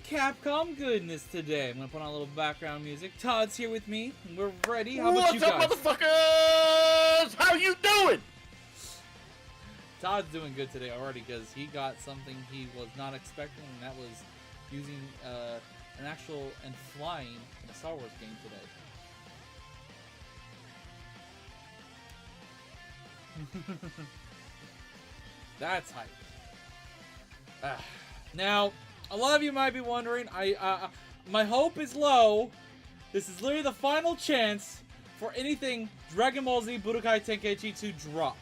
Capcom goodness today. I'm gonna put on a little background music. Todd's here with me, and we're ready. How about What's you guys? up, motherfuckers? How you doing? Todd's doing good today already because he got something he was not expecting, and that was using an actual and flying in a Star Wars game today. That's hype. Now, a lot of you might be wondering, my hope is low. This is literally the final chance for anything Dragon Ball Z Budokai Tenkaichi to drop.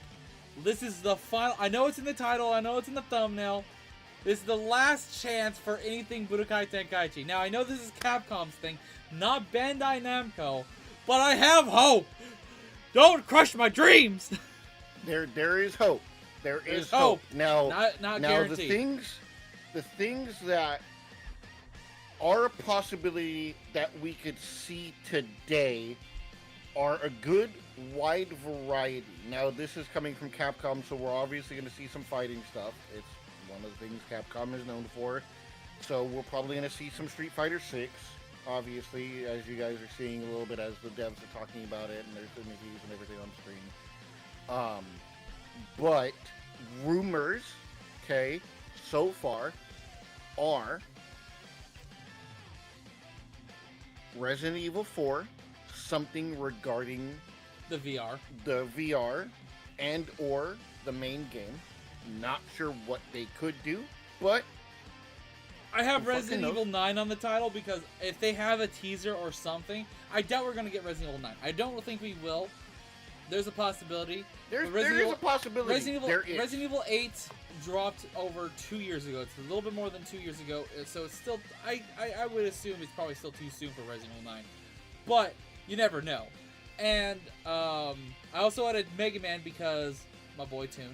This is the final. I know it's in the title. I know it's in the thumbnail. This is the last chance for anything Budokai Tenkaichi. Now, I know this is Capcom's thing, not Bandai Namco, but I have hope. Don't crush my dreams. There is hope. There is hope. Now, not now guaranteed. the things that are a possibility that we could see today are a good wide variety. Now, this is coming from Capcom, so we're obviously going to see some fighting stuff. It's one of the things Capcom is known for. So we're probably going to see some Street Fighter 6, obviously, as you guys are seeing a little bit as the devs are talking about it, and there's interviews and everything on screen. But rumors, okay, so far are Resident Evil 4, something regarding The VR. the VR and or the main game. Not sure what they could do, but I have who fucking Resident knows? Evil 9 on the title because if they have a teaser or something, I doubt we're going to get Resident Evil 9. I don't think we will. There's a possibility. there Resident is Evil- a possibility. Resident There is. Evil 8 dropped over 2 years ago. It's a little bit more than 2 years ago, so it's still. I would assume it's probably still too soon for Resident Evil 9, but you never know. And I also added Mega Man because my boy Toon.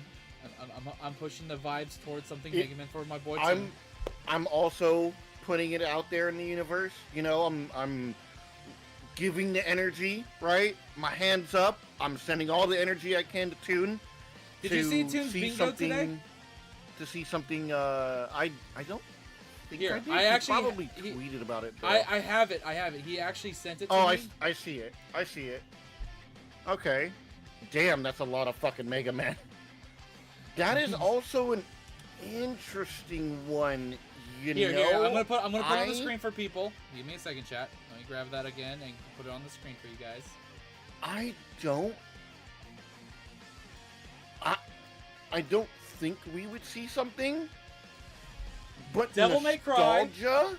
I'm pushing the vibes towards something Mega Man for my boy Toon. I'm also putting it out there in the universe. You know, I'm giving the energy, right? My hands up. I'm sending all the energy I can to Toon. Did you see Toon's bingo today? To see something, I don't think Here, I did. I He actually- probably tweeted about it. Though. I have it. He actually sent it to Oh, me. I see it. I see it. Okay. Damn, that's a lot of fucking Mega Man. That is also an interesting one. Here, I'm gonna put it on the I- screen for people. Give me a second, chat. Let me grab that again and put it on the screen for you guys. I don't think we would see something. But Devil May Cry. nostalgia?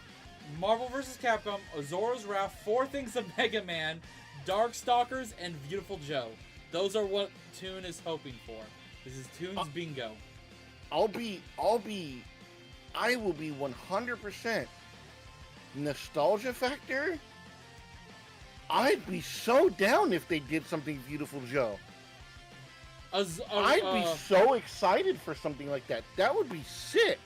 Marvel vs. Capcom, Azura's Wrath, 4 Things of Mega Man, Darkstalkers, and Beautiful Joe. Those are what Toon is hoping for. This is Toon's bingo. I will be 100% nostalgia factor. I'd be so down if they did something Beautiful Joe. I'd be so excited for something like that. That would be sick.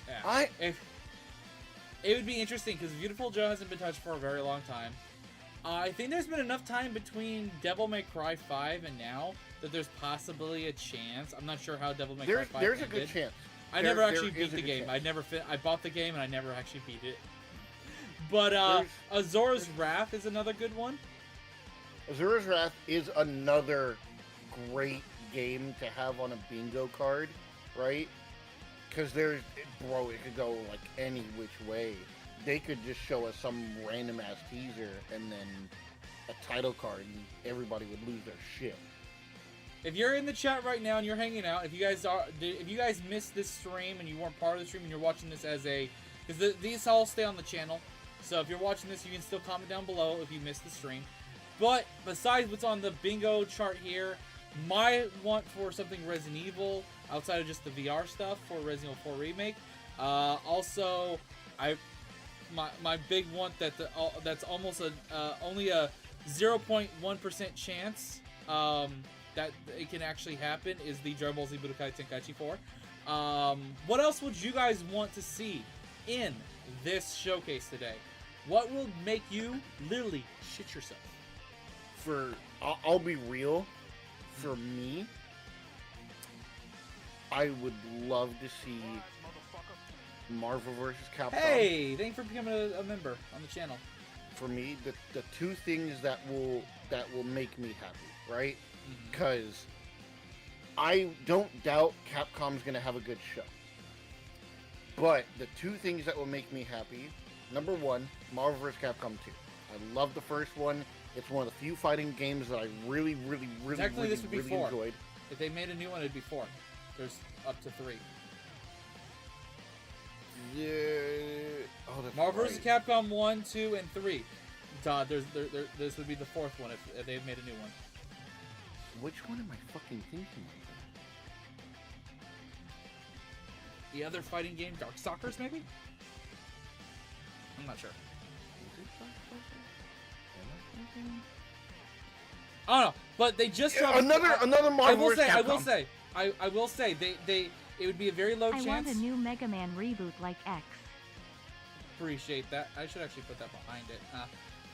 Yeah. It would be interesting because Beautiful Joe hasn't been touched for a very long time. I think there's been enough time between Devil May Cry 5 and now that there's possibly a chance. I'm not sure how Devil May Cry 5 There's a ended. good chance. I never actually there is beat the a good game. chance. I bought the game and I never actually beat it. But Azura's Wrath is another good one. Azura's Wrath is another great game to have on a bingo card, right? Because it could go like any which way. They could just show us some random ass teaser and then a title card, and everybody would lose their shit. If you're in the chat right now and you're hanging out, if you guys missed this stream and you weren't part of the stream and you're watching this because these all stay on the channel, so if you're watching this, you can still comment down below if you missed the stream. But besides what's on the bingo chart here, my want for something Resident Evil outside of just the VR stuff for Resident Evil 4 Remake. Also, my big want that's almost only a 0.1% chance that it can actually happen is the Dragon Ball Z Budokai Tenkaichi 4. What else would you guys want to see in this showcase today? What will make you literally shit yourself? I'll be real. For me, I would love to see Marvel vs. Capcom. Hey, thanks for becoming a member on the channel. For me, the two things that will make me happy, right? Because I don't doubt Capcom's gonna have a good show. But the two things that will make me happy, number one, Marvel vs. Capcom 2. I love the first one. It's one of the few fighting games that I really This would be 4. enjoyed. If they made a new one, it'd be 4. There's up to 3. Yeah. Oh, that's Marvel right. vs. Capcom 1, 2, and 3. This would be the 4th one if they made a new one. Which one am I fucking thinking of? The other fighting game, Darkstalkers, maybe? I'm not sure. I don't know, but they just dropped another Marvel vs. Capcom. I will say, they it would be a very low chance. I want a new Mega Man reboot like X. Appreciate that. I should actually put that behind it.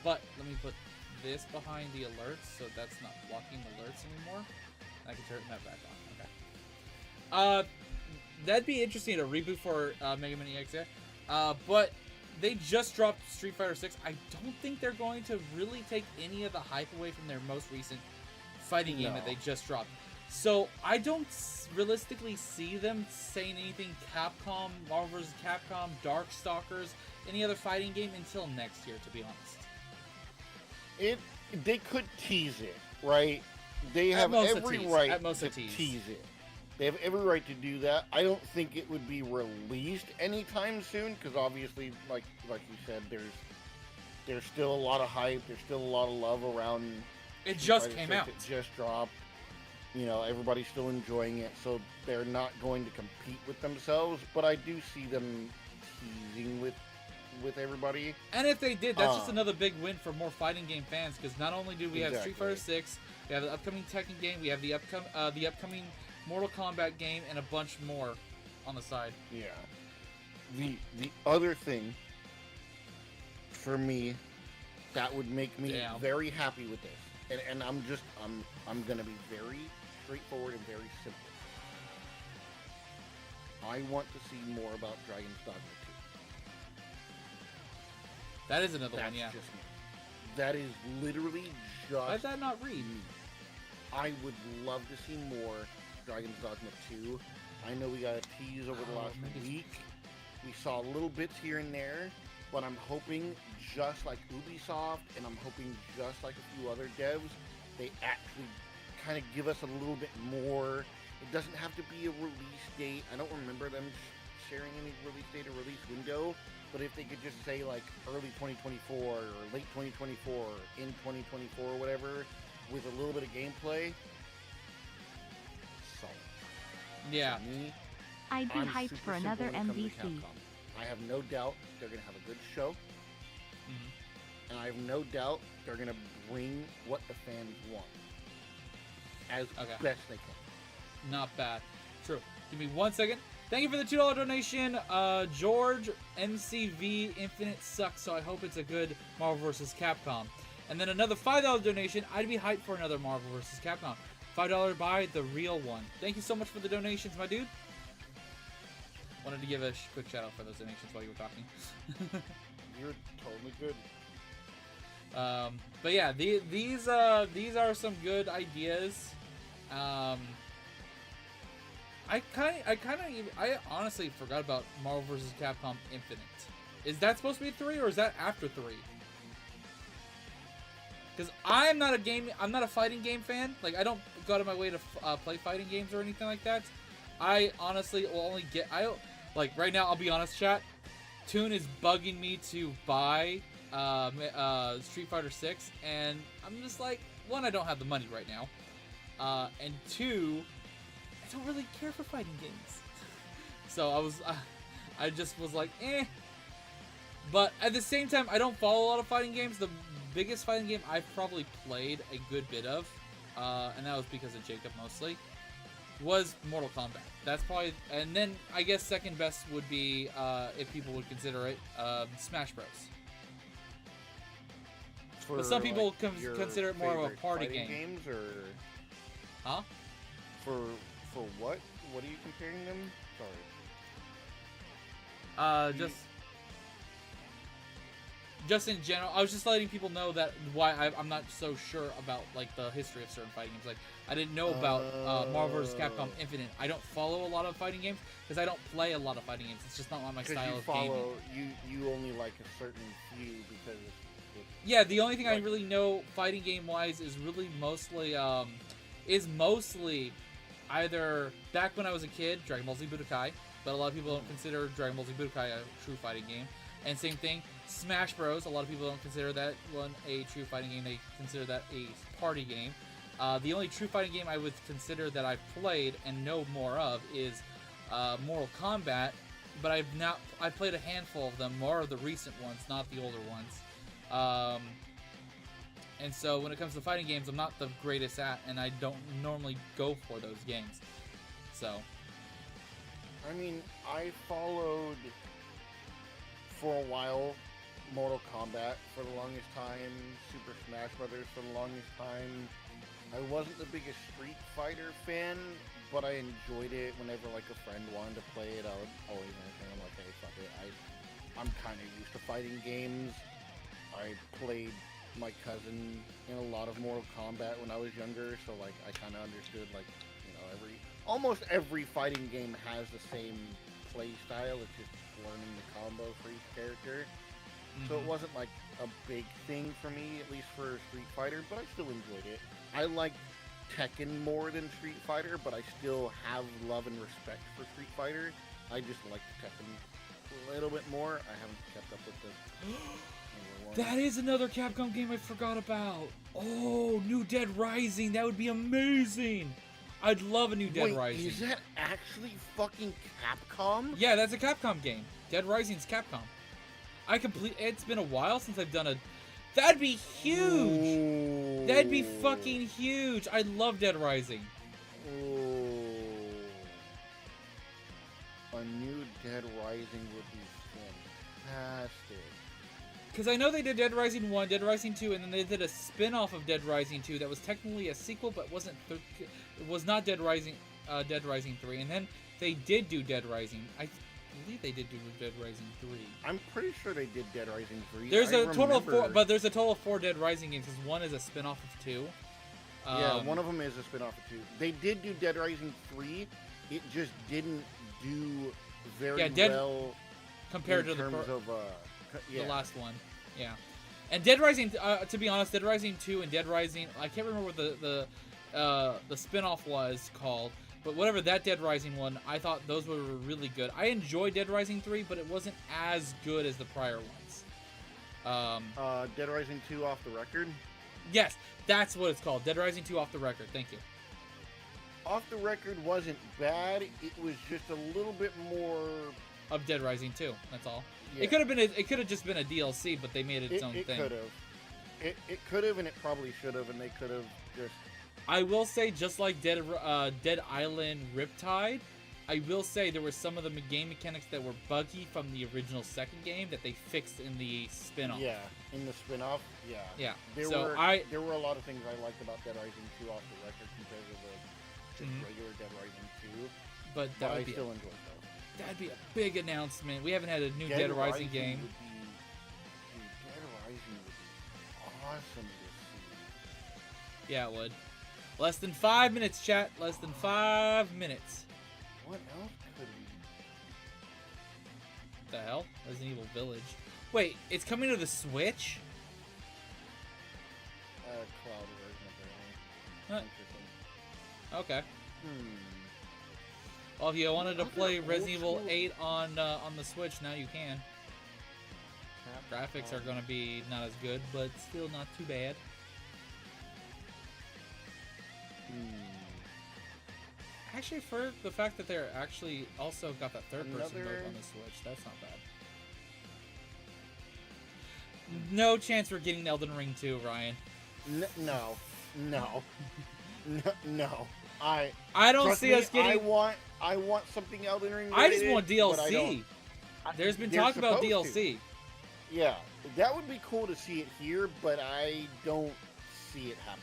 But let me put this behind the alerts, so that's not blocking alerts anymore. I can turn that back on. Okay. That'd be interesting, a reboot for Mega Man EX. But they just dropped Street Fighter 6. I don't think they're going to really take any of the hype away from their most recent fighting game that they just dropped. So I don't realistically see them saying anything Capcom, Marvel vs. Capcom, Darkstalkers, any other fighting game until next year, to be honest. They could tease it, right? They have every right to tease it. They have every right to do that. I don't think it would be released anytime soon, because obviously, like you said, there's still a lot of hype. There's still a lot of love around. It just came out. It just dropped. You know, everybody's still enjoying it, so they're not going to compete with themselves. But I do see them teasing with everybody. And if they did, that's just another big win for more fighting game fans, because not only do we have Street Fighter 6, we have the upcoming Tekken game, we have the upcoming Mortal Kombat game, and a bunch more on the side. Yeah. The other thing for me that would make me very happy with this, and I'm gonna be very straightforward and very simple. I want to see more about Dragon's Dogma 2. That is another one, yeah. Just me. That is literally just. Why did that not read? I would love to see more Dragon's Dogma 2. I know we got a tease over the last week. We saw little bits here and there, but I'm hoping, just like Ubisoft, and I'm hoping just like a few other devs, they actually kind of give us a little bit more. It doesn't have to be a release date. I don't remember them sharing any release date or release window, but if they could just say like early 2024 or late 2024 or in 2024 or whatever, with a little bit of gameplay, solid. Yeah. Me, I'd be hyped super for another simple when it MVC. comes to Capcom. I have no doubt they're going to have a good show. And I have no doubt they're going to bring what the fans want as best they can. Not bad. True. Give me 1 second. Thank you for the $2 donation. George MCV Infinite sucks, so I hope it's a good Marvel vs. Capcom. And then another $5 donation. I'd be hyped for another Marvel vs. Capcom. $5 buy the real one. Thank you so much for the donations, my dude. Wanted to give a quick shout out for those donations while you were talking. You're totally good. But yeah, these are some good ideas. I honestly forgot about Marvel vs. Capcom Infinite. Is that supposed to be 3 or is that after 3? Because I'm not a fighting game fan. Like, I don't go out of my way to play fighting games or anything like that. I honestly will only get right now. I'll be honest, chat. Toon is bugging me to buy Street Fighter 6, and I'm just like, 1, I don't have the money right now, and 2, I don't really care for fighting games. So I just was like, eh. But at the same time, I don't follow a lot of fighting games. The biggest fighting game I've probably played a good bit of, and that was because of Jacob mostly, was Mortal Kombat. That's probably, and then I guess second best would be, if people would consider it, Smash Bros. But some people consider it more of a party game. Games or... Huh? For what? What are you comparing them? Sorry. Just in general, I was just letting people know that why I'm not so sure about like the history of certain fighting games. Like I didn't know about Marvel vs. Capcom Infinite. I don't follow a lot of fighting games because I don't play a lot of fighting games. It's just not my style of gaming. You only like a certain few because yeah, the only thing I really know fighting game wise is really mostly either back when I was a kid, Dragon Ball Z Budokai, but a lot of people don't consider Dragon Ball Z Budokai a true fighting game. And same thing, Smash Bros. A lot of people don't consider that one a true fighting game. They consider that a party game. The only true fighting game I would consider that I've played and know more of is Mortal Kombat. But I've played a handful of them, more of the recent ones, not the older ones. And so when it comes to fighting games, I'm not the greatest at, and I don't normally go for those games. So, I mean, I followed for a while Mortal Kombat for the longest time, Super Smash Brothers for the longest time. I wasn't the biggest Street Fighter fan, but I enjoyed it whenever like a friend wanted to play it. I would always entertain. I'm like, hey, fuck it. I'm kind of used to fighting games. I played my cousin in a lot of Mortal Kombat when I was younger, so like I kind of understood like, you know, almost every fighting game has the same play style. It's just learning the combos for each character. So it wasn't like a big thing for me, at least for Street Fighter, but I still enjoyed it. I like Tekken more than Street Fighter, but I still have love and respect for Street Fighter. I just like Tekken a little bit more. I haven't kept up with the that is another Capcom game I forgot about. Oh, New Dead Rising. That would be amazing. I'd love a new Dead Rising. Is that actually fucking Capcom? Yeah, that's a Capcom game. Dead Rising's Capcom. It's been a while since I've done a... That'd be huge. Ooh. That'd be fucking huge. I love Dead Rising. Ooh. A new Dead Rising would be fantastic. Because I know they did Dead Rising 1, Dead Rising 2, and then they did a spin-off of Dead Rising 2 that was technically a sequel, but it was not Dead Rising 3. And then they did do Dead Rising. I believe they did do Dead Rising 3. I'm pretty sure they did Dead Rising 3. There's a total of 4, but there's a total of 4 Dead Rising games, because one is a spin-off of 2. Yeah, one of them is a spin-off of 2. They did do Dead Rising 3. It just didn't do very well compared to the last one. Yeah. And Dead Rising, to be honest, Dead Rising 2 and Dead Rising, I can't remember what the spin-off was called, but whatever that Dead Rising one, I thought those were really good. I enjoyed Dead Rising 3, but it wasn't as good as the prior ones. Dead Rising 2 Off the Record? Yes, that's what it's called. Dead Rising 2 Off the Record. Thank you. Off the Record wasn't bad. It was just a little bit more of Dead Rising 2. That's all. Yeah. It could have just been a DLC, but they made it its own thing. It could have. It could have, and it probably should have, and they could have just. I will say, just like Dead Island Riptide, I will say there were some of the game mechanics that were buggy from the original second game that they fixed in the spin-off. Yeah, in the spin-off, yeah. Yeah. There were a lot of things I liked about Dead Rising 2 Off the Record compared to the regular Dead Rising 2. But I still enjoyed those. That'd be a big announcement. We haven't had a new Dead Rising game. Dead Rising would be awesome to see. Yeah, it would. Less than 5 minutes, chat. Less than 5 minutes. What else could we... What the hell? Resident Evil Village. Wait, it's coming to the Switch? Cloud version, apparently. Huh. Okay. Well, if you wanted to play Resident Evil 8 on the Switch, now you can. Graphics are going to be not as good, but still not too bad. Actually, for the fact that they're actually also got that third-person mode on the Switch, that's not bad. No chance we're getting Elden Ring 2, Ryan. No. I don't see us getting... I want something Elden Ring related. I just want DLC. There's been talk about DLC. Yeah, that would be cool to see it here, but I don't see it happening.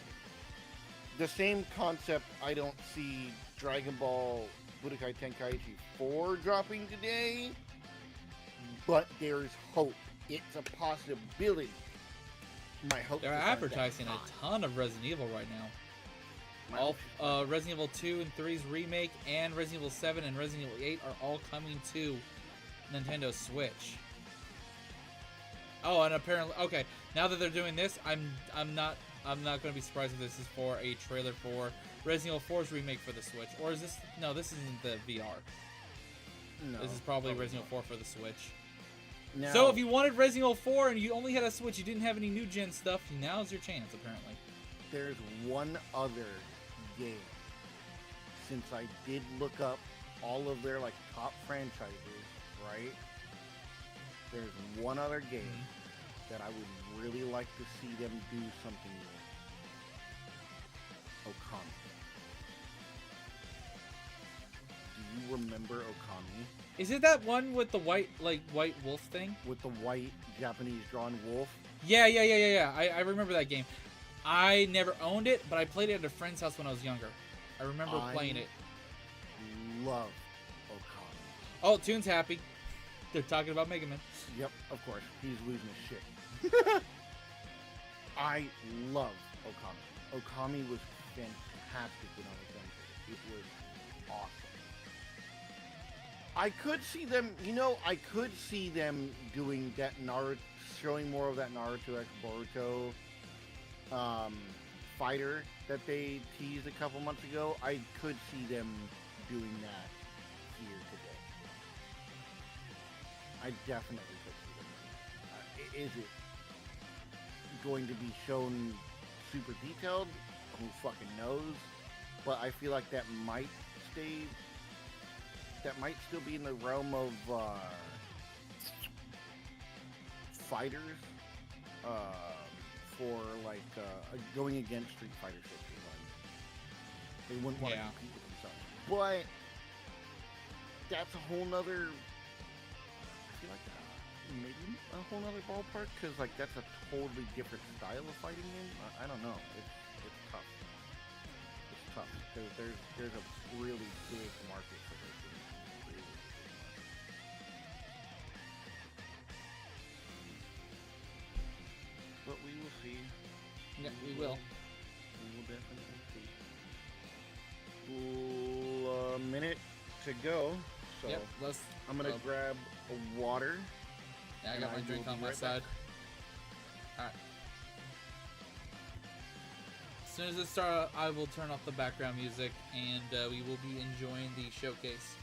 The same concept, I don't see Dragon Ball Budokai Tenkaichi 4 dropping today. but there's hope. It's a possibility. My hope. They're advertising a ton of Resident Evil right now. All Resident Evil 2 and 3's remake and Resident Evil 7 and Resident Evil 8 are all coming to Nintendo Switch. Oh, and apparently, okay, now that they're doing this, I'm not going to be surprised if this is for a trailer for Resident Evil 4's remake for the Switch. Or is this? No, this isn't the VR. No, this is probably Resident Evil 4 for the Switch. Now, So if you wanted Resident Evil 4 and you only had a Switch, you didn't have any new gen stuff, now's your chance, apparently. there's one other game. Since I did look up all of their like top franchises, right? There's one other game that I would really like to see them do something with. Okami. Do you remember Okami? Is it that one with the white wolf thing? With the white Japanese drawn wolf? Yeah. I remember that game. I never owned it, but I played it at a friend's house when I was younger. I remember playing it. Love Okami. Oh, Toon's happy. They're talking about Mega Man. Yep, of course. He's losing his shit. I love Okami. Okami was fantastic when I was younger. It was awesome. I could see them, I could see them doing that Naruto, showing more of that Naruto x Boruto fighter that they teased a couple months ago. I could see them doing that here today. I definitely could see them. Is it going to be shown super detailed? Who fucking knows? But I feel like that might still be in the realm of fighters for like going against Street Fighter 6 They wouldn't want to compete with themselves. But that's a whole nother, I feel like maybe a whole nother ballpark, because like that's a totally different style of fighting game. I don't know. It's tough. It's tough. There's a really big market for those games. Really. But we will see. Yeah, we will. We will definitely see. A minute to go. So yep, I'm gonna grab a water. Yeah, I got my drink on my side. Alright. As soon as it starts, I will turn off the background music and we will be enjoying the showcase.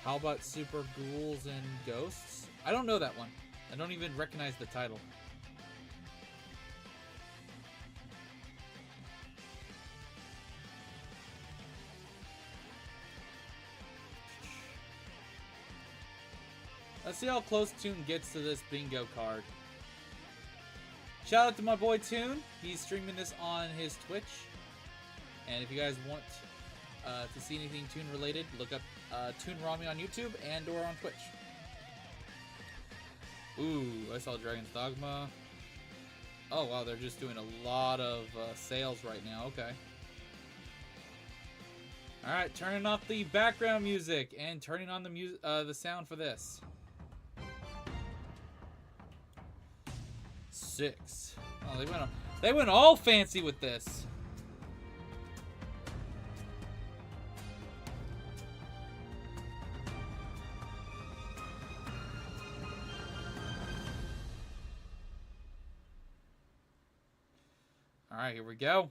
How about Super Ghouls and Ghosts? I don't know that one. I don't even recognize the title. Let's see how close Toon gets to this bingo card. Shout out to my boy Toon. He's streaming this on his Twitch. And if you guys want to see anything Toon related, look up Toon Rami on YouTube and or on Twitch. Ooh, I saw Dragon's Dogma. Oh wow, they're just doing a lot of sales right now. Okay. Alright, turning off the background music and turning on the sound for this. 6. Oh, they went all fancy with this. All right, here we go.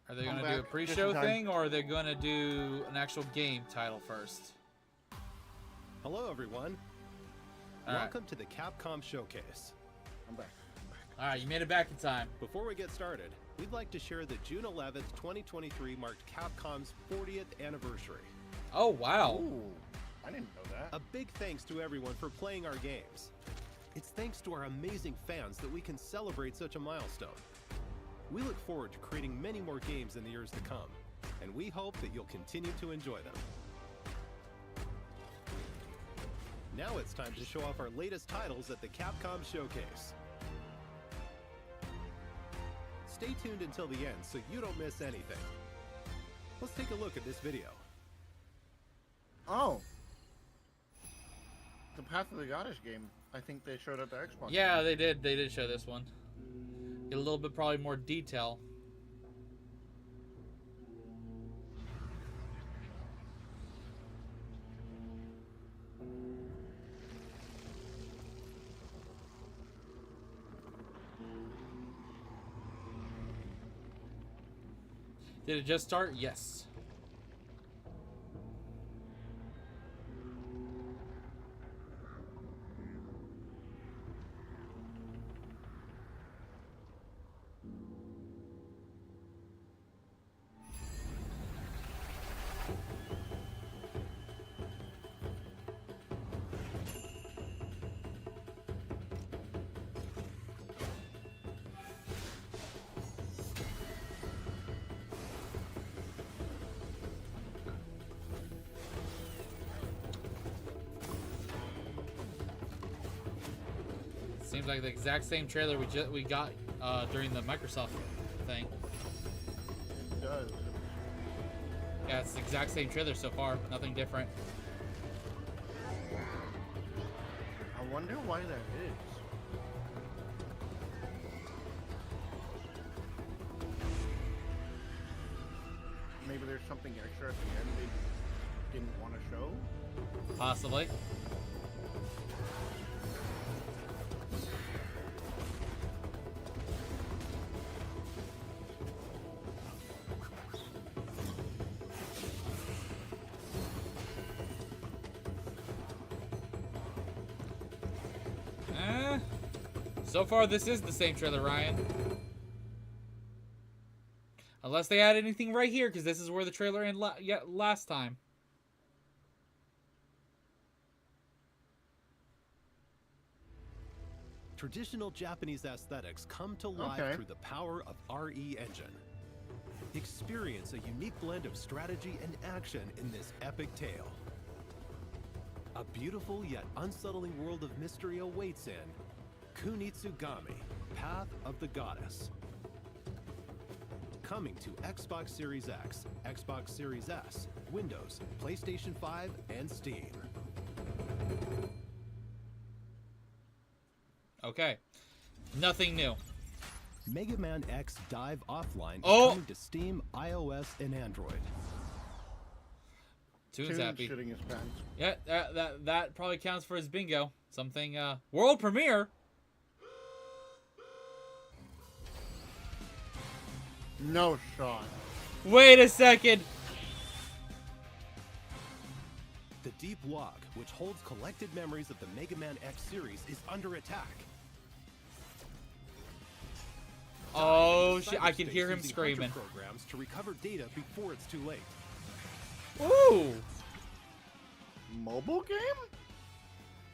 Are they going to do a pre-show thing, or are they going to do an actual game title first? Hello, everyone. Welcome to the Capcom Showcase. I'm back. All right, you made it back in time. Before we get started, we'd like to share that June 11th, 2023 marked Capcom's 40th anniversary. Oh, wow. Ooh, I didn't know that. A big thanks to everyone for playing our games. It's thanks to our amazing fans that we can celebrate such a milestone. We look forward to creating many more games in the years to come, and we hope that you'll continue to enjoy them. Now it's time to show off our latest titles at the Capcom Showcase. Stay tuned until the end so you don't miss anything. Let's take a look at this video. Oh. The Path of the Goddess game. I think they showed at the Xbox. Yeah, they did. They did show this one. Get a little bit probably more detail. Did it just start? Yes. Seems like the exact same trailer we got during the Microsoft thing. It does. Yeah, it's the exact same trailer so far. Nothing different. I wonder why that is. Maybe there's something extra at the end they didn't want to show? Possibly. So far, this is the same trailer, Ryan. Unless they add anything right here, because this is where the trailer ended last time. Traditional Japanese aesthetics come to life through the power of RE Engine. Experience a unique blend of strategy and action in this epic tale. A beautiful yet unsettling world of mystery awaits in Kunitsugami, Path of the Goddess. Coming to Xbox Series X, Xbox Series S, Windows, PlayStation 5, and Steam. Okay. Nothing new. Mega Man X Dive Offline is Oh! coming to Steam, iOS, and Android. Toon's happy. Shitting his pants. Yeah, that probably counts for his bingo. Something, world premiere? No shot. Wait a second. The Deep Log, which holds collected memories of the Mega Man X series, is under attack. Oh, shit. I can hear him Using screaming. Hunter programs to recover data before it's too late. Ooh. Mobile game?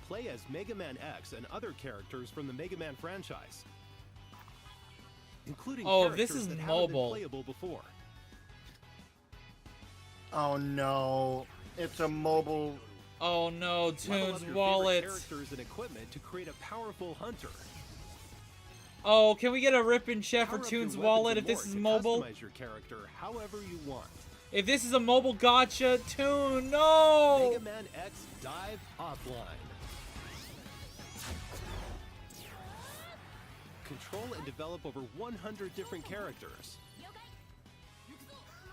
Play as Mega Man X and other characters from the Mega Man franchise, including this characters is that haven't mobile. been playable before. Oh no. It's a mobile. Oh no, Level up Toon's your favorite wallet. characters and equipment to create a powerful hunter. Oh, can we get a rip and chef for Power up your Toon's weapons wallet and if this more is to mobile? Customize your character however you want. If this is a mobile gotcha, Toon, no! Mega Man X Dive Offline. Control and develop over 100 different characters.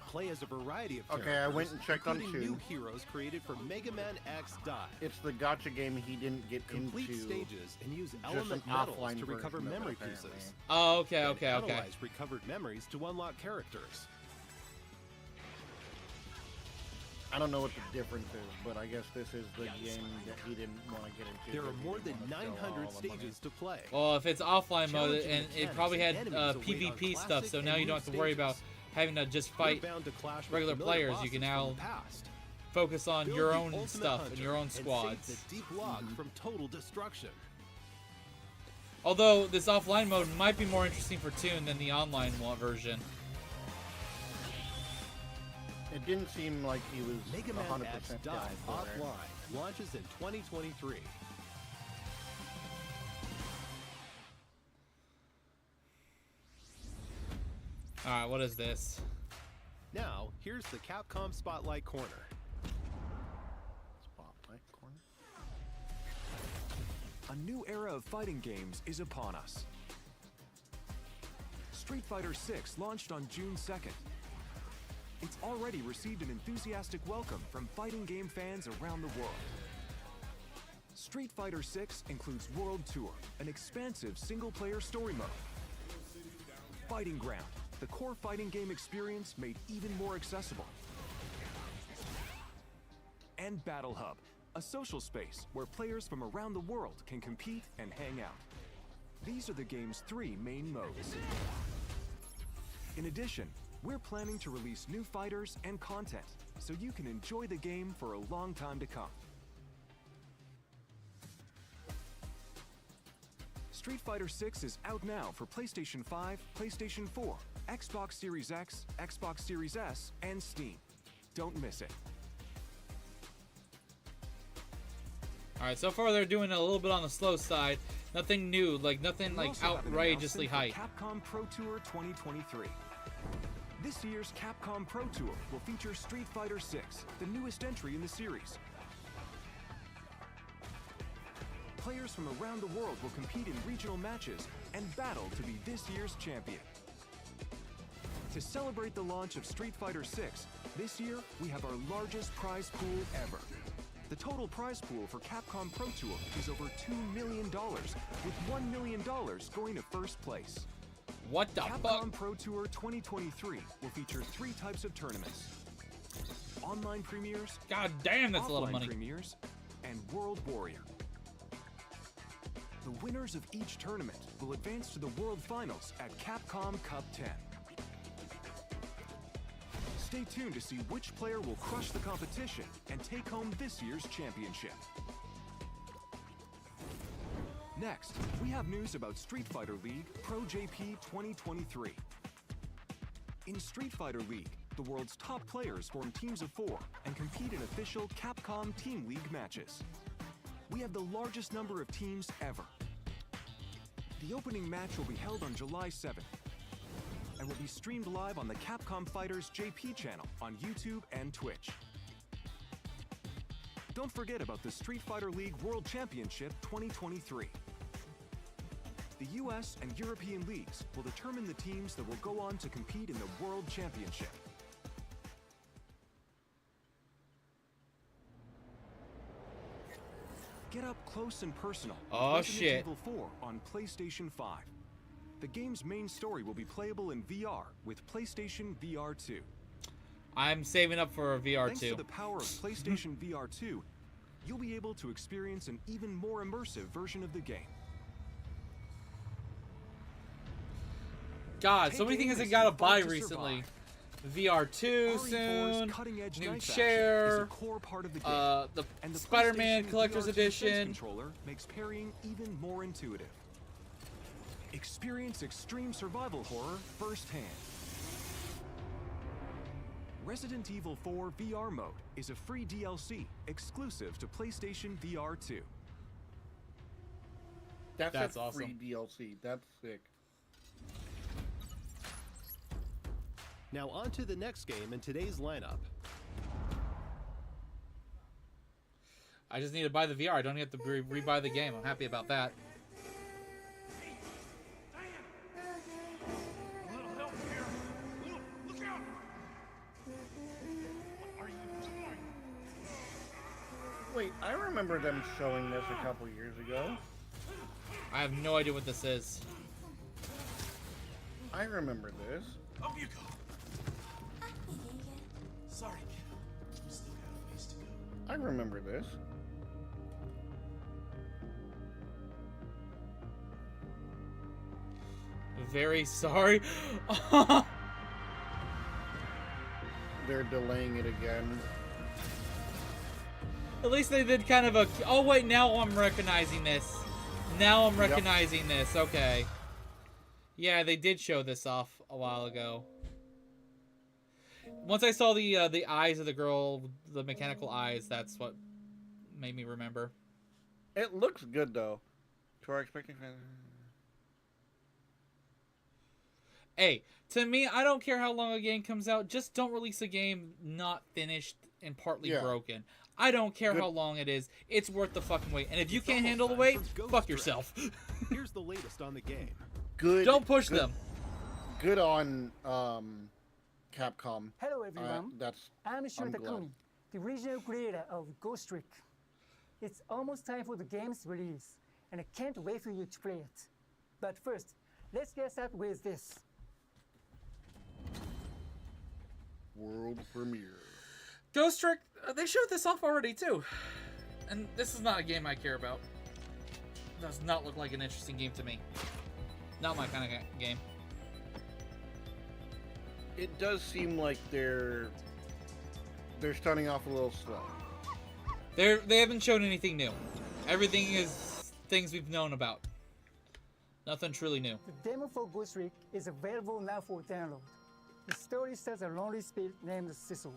Play as a variety of characters. Okay, I went and checked on including 2. new heroes created for Mega Man X Dive. It's the gotcha game he didn't get Complete into. stages and use an element metals offline to recover version of it, memory apparently. pieces. Oh, okay, And okay. analyze recovered memories to unlock characters. I don't know what the difference is, but I guess this is the game that he didn't want to get into. There are because he more didn't than wanna throw all 900 the money. stages to play. Well, if it's offline mode, Challenging and it mechanics probably had and enemies await on PvP stuff, classic so now and you don't new have to worry about stages. having to just You're fight bound to clash with regular familiar players. You bosses can from now the past. focus on Build your the own ultimate stuff and hunter your own and squads. save the deep log from total destruction. Although this offline mode might be more interesting for Toon than the online version. It didn't seem like he was Mega Man 100% X down Dive for it. Offline launches in 2023. Alright, what is this? Now, here's the Capcom Spotlight Corner. A new era of fighting games is upon us. Street Fighter VI launched on June 2nd. It's already received an enthusiastic welcome from fighting game fans around the world. Street Fighter VI includes World Tour, an expansive single-player story mode. Fighting Ground, the core fighting game experience made even more accessible. And Battle Hub, a social space where players from around the world can compete and hang out. These are the game's 3 main modes. In addition, we're planning to release new fighters and content, so you can enjoy the game for a long time to come. Street Fighter VI is out now for PlayStation 5, PlayStation 4, Xbox Series X, Xbox Series S, and Steam. Don't miss it. Alright, so far they're doing a little bit on the slow side. Nothing new, like nothing like outrageously hype. Capcom Pro Tour 2023. This year's Capcom Pro Tour will feature Street Fighter VI, the newest entry in the series. Players from around the world will compete in regional matches and battle to be this year's champion. To celebrate the launch of Street Fighter VI, this year we have our largest prize pool ever. The total prize pool for Capcom Pro Tour is over $2 million, with $1 million going to first place. What the fuck? Capcom Pro Tour 2023 will feature 3 types of tournaments: online premieres, God damn, that's a lot of money. premieres, and World Warrior. The winners of each tournament will advance to the World Finals at Capcom Cup 10. Stay tuned to see which player will crush the competition and take home this year's championship. Next, we have news about Street Fighter League Pro JP 2023. In Street Fighter League, the world's top players form teams of 4 and compete in official Capcom Team League matches. We have the largest number of teams ever. The opening match will be held on July 7th and will be streamed live on the Capcom Fighters JP channel on YouTube and Twitch. Don't forget about the Street Fighter League World Championship 2023. The US and European leagues will determine the teams that will go on to compete in the World Championship. Get up close and personal with Oh, Resident shit. Evil 4 on PlayStation 5. The game's main story will be playable in VR with PlayStation VR 2. I'm saving up for a VR Thanks 2. to the power of PlayStation VR 2, you'll be able to experience an even more immersive version of the game. God, so many Take things aim I as gotta you buy fight to recently. survive. VR 2 RE4's soon. cutting-edge New knife action is a chair. core part of the game. The And the Spider-Man PlayStation Collector's VR 2 Sense Edition. controller makes parrying even more intuitive. Experience extreme survival horror firsthand. Resident Evil 4 VR mode is a free DLC exclusive to PlayStation VR 2. That's a awesome. free DLC. That's sick. Now on to the next game in today's lineup. I just need to buy the VR. I don't have to re-buy the game. I'm happy about that. Wait, I remember them showing this a couple years ago. I have no idea what this is. I remember this. Up you go. Sorry, kid. Still got a ways to go. I remember this. Very sorry. They're delaying it again. At least they did kind of a... Oh, wait, now I'm recognizing this. Now I'm Yep. recognizing this. Okay. Yeah, they did show this off a while ago. Once I saw the eyes of the girl, the mechanical eyes, that's what made me remember. It looks good though. To our expecting fans. Hey, to me, I don't care how long a game comes out. Just don't release a game not finished and partly Yeah. broken. I don't care Good. how long it is. It's worth the fucking wait. And if you It's can't almost handle the time wait, for Ghost fuck Trick. yourself. Here's the latest on the game. Good. Don't push good- them. Good on Capcom. Hello everyone, That's I'm Shu I'm glad. Takumi, the original creator of Ghost Trick. It's almost time for the game's release, and I can't wait for you to play it. But first, let's get started with this. world premiere. Ghost Trick, they showed this off already too. And this is not a game I care about. Does not look like an interesting game to me. Not my kind of game. It does seem like they're starting off a little slow. They haven't shown anything new. Everything is things we've known about. Nothing truly new. The demo for Ghost Trick is available now for download. The story stars a lonely spirit named Cecil.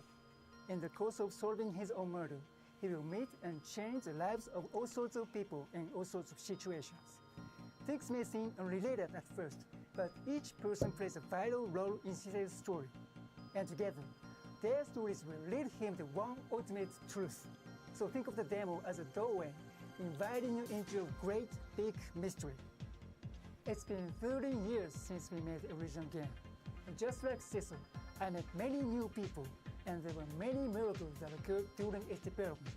In the course of solving his own murder, he will meet and change the lives of all sorts of people in all sorts of situations. Things may seem unrelated at first, but each person plays a vital role in Cecil's story. And together, their stories will lead him to one ultimate truth. So think of the demo as a doorway, inviting you into a great big mystery. It's been 30 years since we made the original game. And just like Cecil, I met many new people, and there were many miracles that occurred during its development.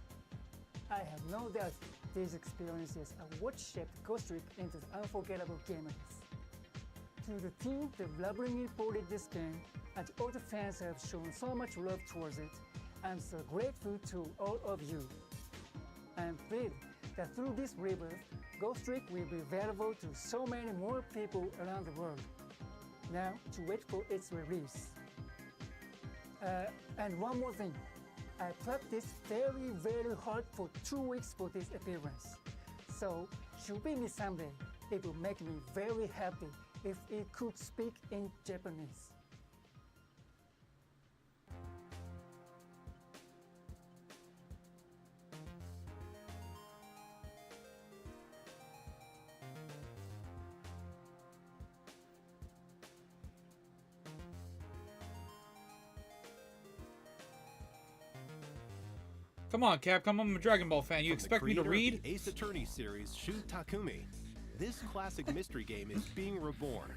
I have no doubt these experiences are what shaped Ghost Trick into the unforgettable game it is. To the team that lovingly ported this game, and all the fans who have shown so much love towards it, I'm so grateful to all of you. I am thrilled that through this rebirth, Ghost Trick will be available to so many more people around the world. Now, to wait for its release. And one more thing. I practiced very, very hard for 2 weeks for this appearance. So, should we meet someday, it will make me very happy if it could speak in Japanese. Come on, Capcom, I'm a Dragon Ball fan. You From the expect me to creator of read? the Ace Attorney series, Shu Takumi, this classic mystery game is being reborn.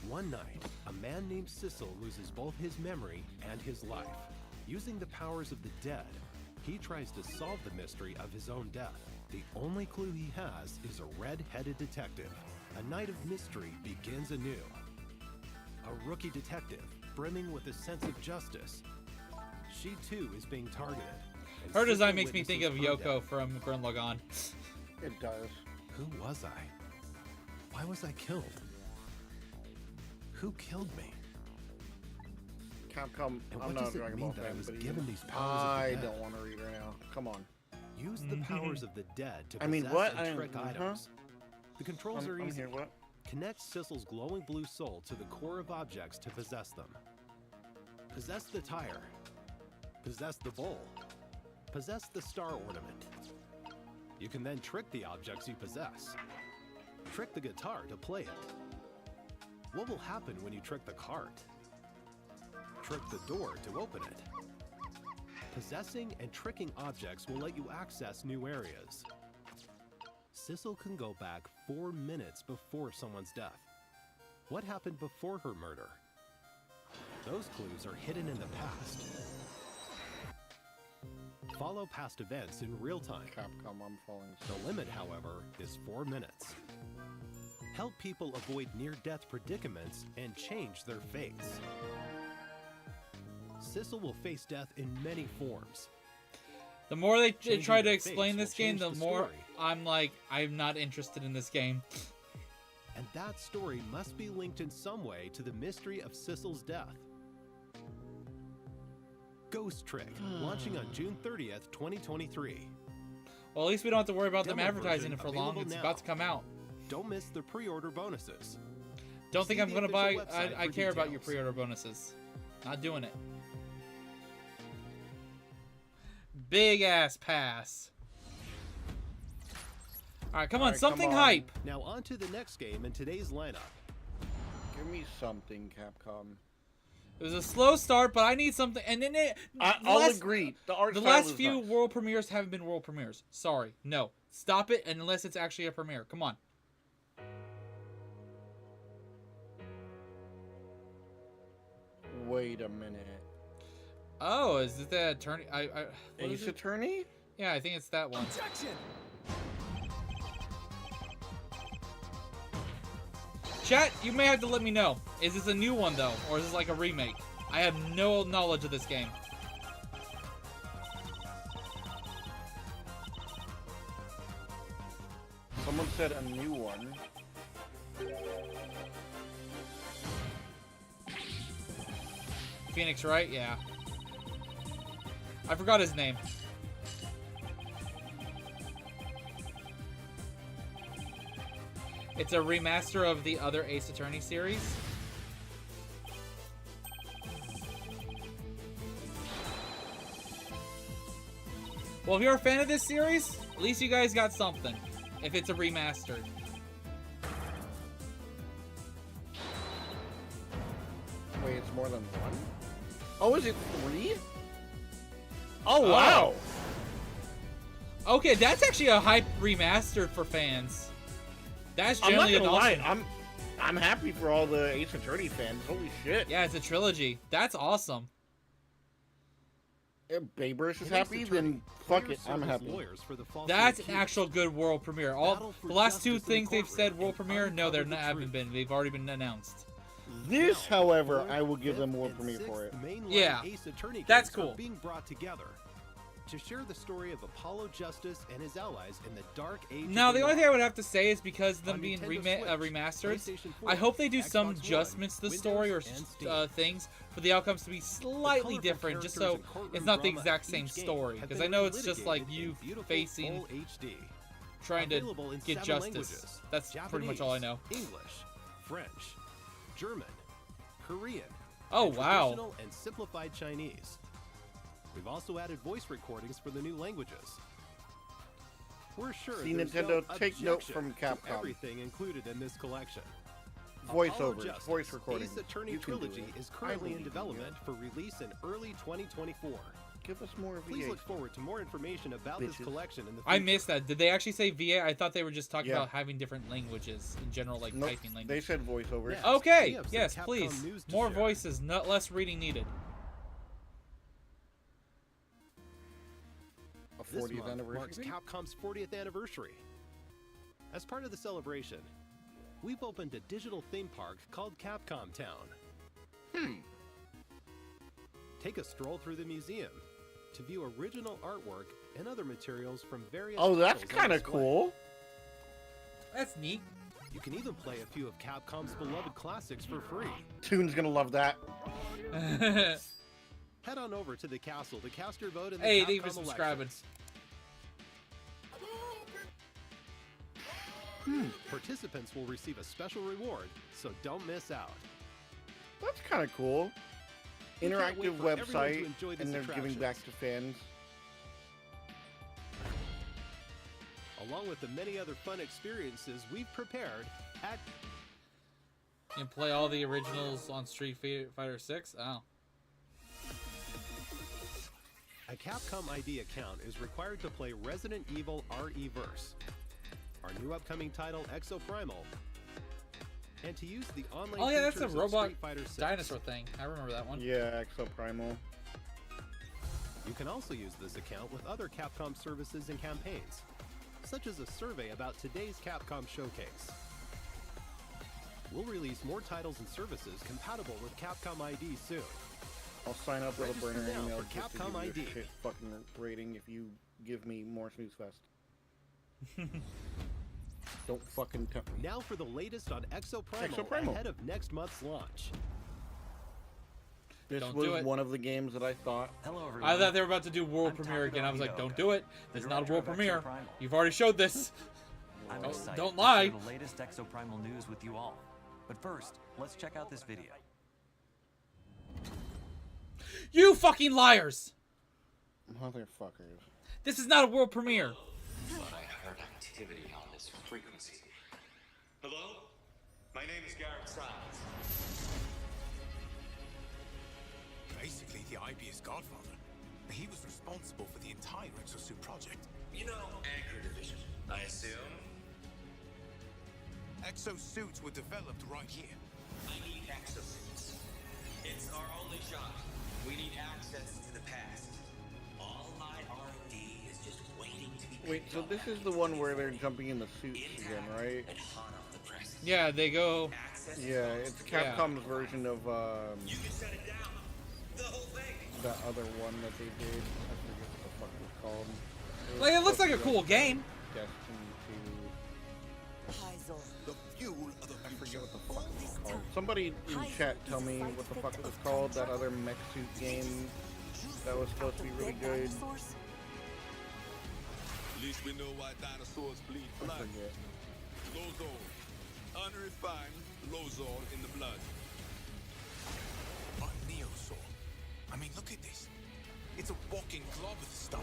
One night, a man named Cecil loses both his memory and his life. Using the powers of the dead, he tries to solve the mystery of his own death. The only clue he has is a red-headed detective. A night of mystery begins anew. A rookie detective, brimming with a sense of justice. She too is being targeted. and Her design Cecil makes me think of witnesses her Yoko death. from Gurren Lagann. It does. Who was I? Why was I killed? Who killed me? Capcom. And I'm what not does a it Dragon mean Ball that I fan, was but given even these powers of the I dead? don't want to read right now. Come on. Use the powers of the dead to I mean, possess what? and trick huh? items. The controls are I'm easy. here. What? Connect Cecil's glowing blue soul to the core of objects to possess them. Possess the tire. Possess the bowl. Possess the star ornament. You can then trick the objects you possess. Trick the guitar to play it. What will happen when you trick the cart? Trick the door to open it. Possessing and tricking objects will let you access new areas. Cecil can go back 4 minutes before someone's death. What happened before her murder? Those clues are hidden in the past. Follow past events in real time. Capcom. I'm falling. The limit, however, is 4 minutes. Help people avoid near-death predicaments and change their fates. Cecil will face death in many forms. The more they Changing try to their explain fates this will game, change the the more story. I'm like, I'm not interested in this game. And that story must be linked in some way to the mystery of Cecil's death. Ghost Trick, launching on June 30th, 2023. Well, at least we don't have to worry about them Demo advertising version it for long. available It's now. about to come out. Don't miss the pre-order bonuses. Don't think See I'm the gonna buy. official website I for care about your details. pre-order bonuses. Not doing it. Big ass pass. All right, come on, Alright, something come on. hype. Now on to the next game in today's lineup. Give me something, Capcom. It was a slow start, but I need something. And then I'll agree. The art The style last is few nice. world premieres haven't been world premieres. Sorry, no. Stop it, unless it's actually a premiere. Come on. Wait a minute. Oh, is it the attorney? What is Ace it? Attorney? Yeah, I think it's that one. Objection! Chat, you may have to let me know. Is this a new one though, or is this like a remake? I have no knowledge of this game. Someone said a new one. Phoenix, right? Yeah. I forgot his name. It's a remaster of the other Ace Attorney series. Well, if you're a fan of this series, at least you guys got something. If it's a remaster. Wait, it's more than one? Oh, is it 3? Oh, wow! Okay, that's actually a hype remastered for fans. That's I'm not generally gonna lie, awesome. I'm happy for all the Ace Attorney fans. Holy shit. Yeah, it's a trilogy. That's awesome. If Babe Rush is In Ace happy, Attorney, then fuck players it, I'm serve as happy. lawyers for the falsely That's an accused. actual good world premiere. All Battle for the last two justice in things the they've said courtroom world and premiere, no, they're uncover not the haven't truth. been. They've already been announced. This, Now, however, fourth, I will give them fifth, world and premiere for sixth it. mainline Yeah, Ace Attorney that's games are cool. being brought together to share the story of Apollo Justice and his allies in the dark age. Now, of the the only law. thing I would have to say is because of them On being Nintendo Switch, remastered, PlayStation I 4, hope they do some Xbox One, adjustments to the Windows, story or and Steam. things for the outcomes to be slightly colorful different, just characters so and courtroom it's not the drama exact of same each game story. have Because been I know it's just like relitigated you in beautiful facing, full HD. trying to Available in get 7 justice. languages: That's pretty much all I know. Japanese, English, French, German, Korean. Oh, and wow. Traditional and simplified Chinese. We've also added voice recordings for the new languages. We're sure See, there's Nintendo, no take note objection from to Capcom. everything included in this collection. Apollo Voiceovers, Justice, voice recording. Ace Attorney You can do Trilogy it. is I currently believe in in development for release in early 2024. Give us more Please VA. look forward to more information about this Bitches. collection in the future. I missed that. Did they actually say VA? I thought they were just talking Yeah. about having different languages in general, like Nope, typing they language. said voiceovers. Yeah. Okay, We have some yes, Capcom please. news to More share. voices, not less reading needed. A This 40th month anniversary. marks Capcom's 40th anniversary. As part of the celebration, we've opened a digital theme park called Capcom Town. Take a stroll through the museum to view original artwork and other materials from various Oh, that's titles on kind of display. cool. That's neat. You can even play a few of Capcom's beloved classics for free. Toon's gonna love that. Head on over to the castle to cast your vote in the Hey, Capcom thank you for subscribing. elections. Participants will receive a special reward, so don't miss out. That's kind of cool. We can't wait Interactive for everyone to website, enjoy these and they're giving back attractions. to fans. Along with the many other fun experiences we've prepared at You can play all the originals on Street Fighter 6? Oh. a Capcom ID account is required to play Resident Evil RE-Verse, our new upcoming title Exoprimal, and to use the online Oh yeah, that's a features of robot Street Fighter 6. dinosaur thing. I remember that one. Yeah, Exoprimal. You can also use this account with other Capcom services and campaigns, such as a survey about today's Capcom showcase. We'll release more titles and services compatible with Capcom ID soon. I'll sign up with a Register burner now email for just to Capcom give you a ID. shit fucking rating if you give me more Snooze Fest. Don't fucking tempt me. Now for the latest on Exoprimal, Exoprimal. ahead of next month's launch. This Don't was do it. one of the games that I thought. Hello, everyone. I thought they were about to do world I'm premiere again. I was like, Takahiro don't Ida, do it. the This is not a director world of premiere. Exoprimal. You've already showed this. I'm Don't- excited don't to lie. share the latest Exoprimal news with you all. But first, let's check out this video. You fucking liars! Motherfuckers. This is not a world premiere. But I heard activity on this frequency. Hello? My name is Garrett Siles. the IP's godfather. He was responsible for the entire Exosuit project. You know, Anchor Division, I assume? Exosuits were developed right here. I need exosuits. It's our only shot. We need access to the past. All my R&D is just waiting to be Wait, picked so up this is the one where they're jumping in the suits again, right? and hot off the presses. Yeah, they go. Access Yeah, it's Capcom's version of You can shut it down. The whole thing. that other one that they did. I forget what the fuck it was called. Like, it looks like a supposed to cool be game. Destiny 2. The fuel of the I forget future. what the fuck it was called. Somebody in chat tell me what the fuck it was called. That other mech suit game that was supposed to be really good. At least we know why dinosaurs bleed I blood. forget. Lozol. Unrefined Lozol in the blood. A Neosaur. I mean, look at this. It's a walking glove of stuff.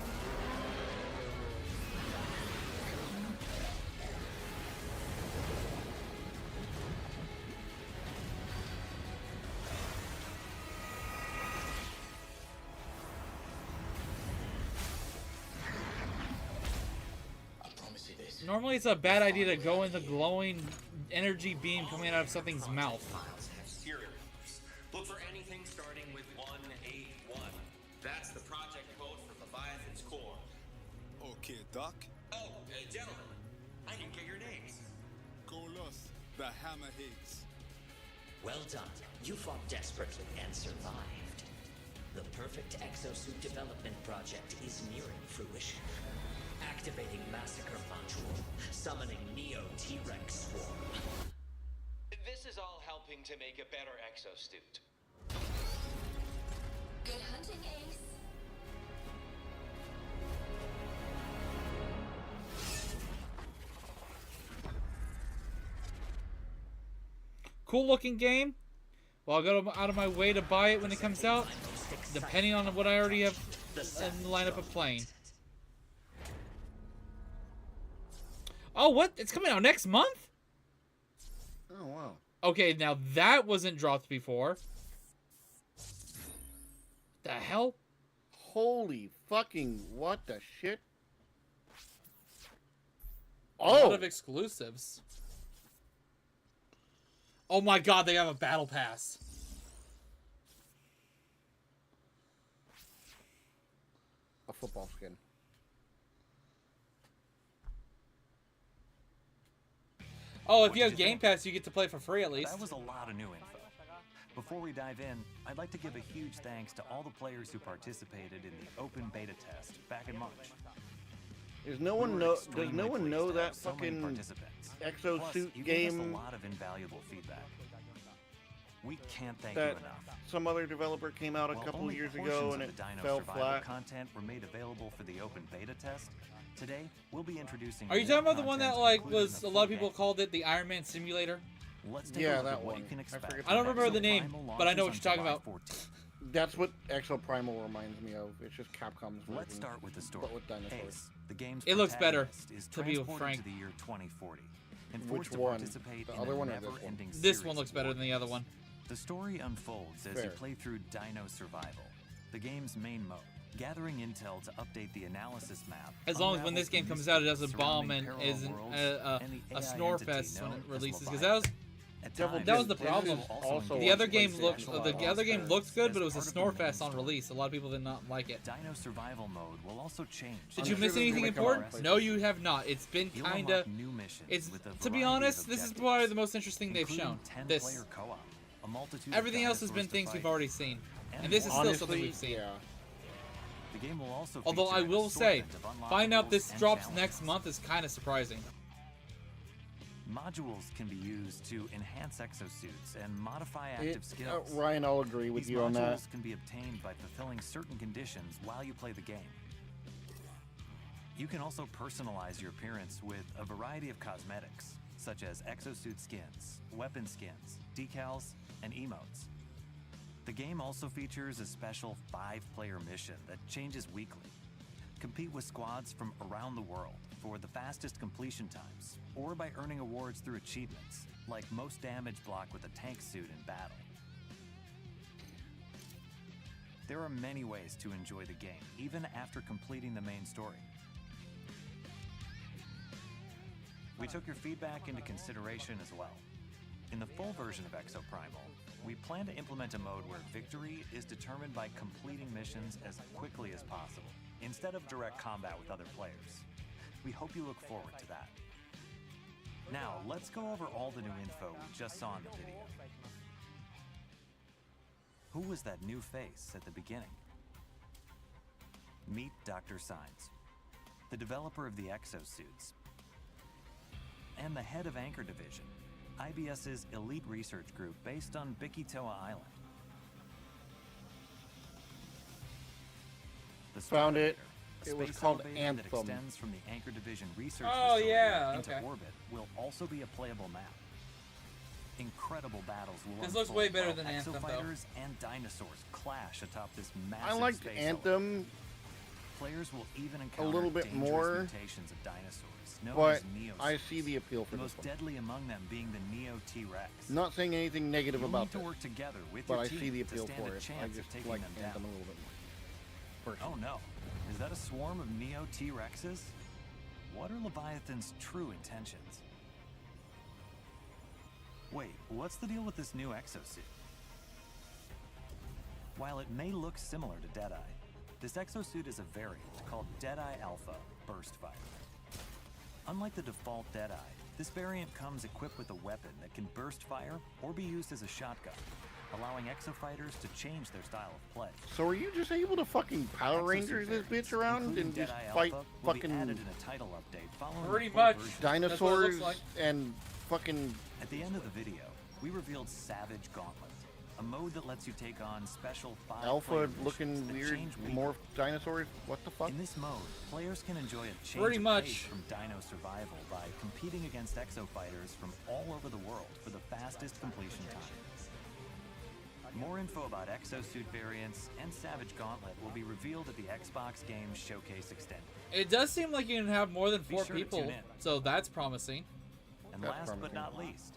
I promise you this. Normally, it's a bad idea to go in the glowing energy beam coming out of something's mouth. Files have serial numbers. Look for anything starting with 181. That's the project code for Leviathan's core. Okay, Doc. Oh, gentlemen, I didn't get your names. Golos, the Hammerheads. Well done. You fought desperately and survived. The perfect exosuit development project is nearing fruition. Activating Massacre Module, summoning Neo T-Rex Swarm. This is all helping to make a better exosuit. Good hunting, Ace. Cool looking game. Well, I'll go out of my way to buy it when it comes out, depending on what I already have in the lineup of playing. Oh, what? It's coming out next month? Oh, wow. Okay, now that wasn't dropped before. The hell? Holy fucking what the shit? A lot Oh! of exclusives. Oh my god, they have a battle pass. A football skin. Oh, if you have Game Pass, you get to play for free at least. That was a lot of new info. Before we dive in, I'd like to give a huge thanks to all the players who participated in the open beta test back in March. Does no one know that so many fucking participants. Plus, exosuit you gave us game a lot of invaluable feedback. We can't thank that you enough. some other developer came out a While couple only years portions ago of and the it Dino fell Survival flat? content were made available for the open beta test, today we'll be introducing. Are you more talking about the one that content like included in was the a lot of full people game. called it the Iron Man Simulator? Let's take a Yeah, look that at what one. you can I expect. forget I don't remember the name, Exoprimal but I know what launches you're talking on about. July 14th. That's what Exoprimal reminds me of. It's just Capcom's version. Let's start with the story. But with dinosaurs. Ace, the game's It looks better, protagonist, is to be transported frank. to the year 2040 and Which forced to one? participate The in other a one or this one? never-ending This series one looks of better war than the other games. one. The story unfolds as you Fair. play through Dino Survival, the game's main mode, gathering intel to update the analysis map. As long as when unravel this game the comes out, it doesn't mysteries bomb and surrounding isn't parallel a worlds and the AI snore entity fest when known it as releases. Because Leviathan. that Devil At that was times, the This problem. is also also the other on game PlayStation looked Live. the other game looked good, but it was a As part of snore the main fest on story. release. A lot of people did not like it. Dino Survival mode will also change. Did I'm you sure miss this is anything gonna come out on important? No, you have not. It's been You'll kind of. unlock new missions It's with a to be variety of honest, this is objectives, probably the most interesting they've including shown. 10 This. player co-op, a multitude of Everything else has been dinosaurs to things we've fight, already seen, and and this is more. still something Honestly, we've seen. yeah. The game will also Although feature I an will say, assortment of find out unlockables this and drops challenges. next month is kind of surprising. Modules can be used to enhance exosuits and modify active skills. Ryan, I'll agree with These you on that. modules can be obtained by fulfilling certain conditions while you play the game. You can also personalize your appearance with a variety of cosmetics, such as exosuit skins, weapon skins, decals, and emotes. The game also features a special 5-player mission that changes weekly. Compete with squads from around the world for the fastest completion times, or by earning awards through achievements, like most damage block with a tank suit in battle. There are many ways to enjoy the game, even after completing the main story. We took your feedback into consideration as well. In the full version of Exoprimal, we plan to implement a mode where victory is determined by completing missions as quickly as possible, instead of direct combat with other players. We hope you look forward to that. Now, let's go over all the new info we just saw in the video. Who was that new face at the beginning? Meet Dr. Signs, the developer of the exosuits, and the head of Anchor Division, IBS's elite research group based on Bikitoa Island. The Found it. a It was space called elevator Anthem. that extends from the Anchor Division research Oh, facility yeah, into okay. orbit will also be a playable map. Incredible battles will This looks unfold way better while than Anthem, though. exofighters and dinosaurs clash atop this massive I liked space Anthem, elevator. Players will even encounter little bit dangerous more, mutations of dinosaurs known but as Neo. I see the appeal for the this most one. deadly among them being the Neo T-Rex. Not saying anything negative You'll about need to this, work together with but your I team see the to appeal stand for a it. I chance of just taking like them Anthem down. a little bit more. Oh no, is that a swarm of Neo T-Rexes? What are Leviathan's true intentions? Wait, what's the deal with this new exosuit? While it may look similar to Deadeye, this exosuit is a variant called Deadeye Alpha Burst Fire. Unlike the default Deadeye, this variant comes equipped with a weapon that can burst fire or be used as a shotgun, allowing exofighters to change their style of play. So are you just able to fucking Power Exosuit Rangers this variants, bitch around including and just Deadeye fight Alpha, will be fucking added in a title update following Pretty the full much. version. That's what it looks dinosaurs like. and fucking... At the end of the video, we revealed Savage Gauntlet, a mode that lets you take on special 5-player Alpha missions looking that weird change weekly. morph dinosaurs? What the fuck? In this mode, players can enjoy a change Pretty of much. pace from dino survival by competing against exofighters from all over the world for the fastest completion time. More info about exosuit variants and Savage Gauntlet will be revealed at the Xbox Games Showcase Extended. It does seem like you can have more than Be 4 sure to people, tune in. so that's promising. And That's last but promising. not least,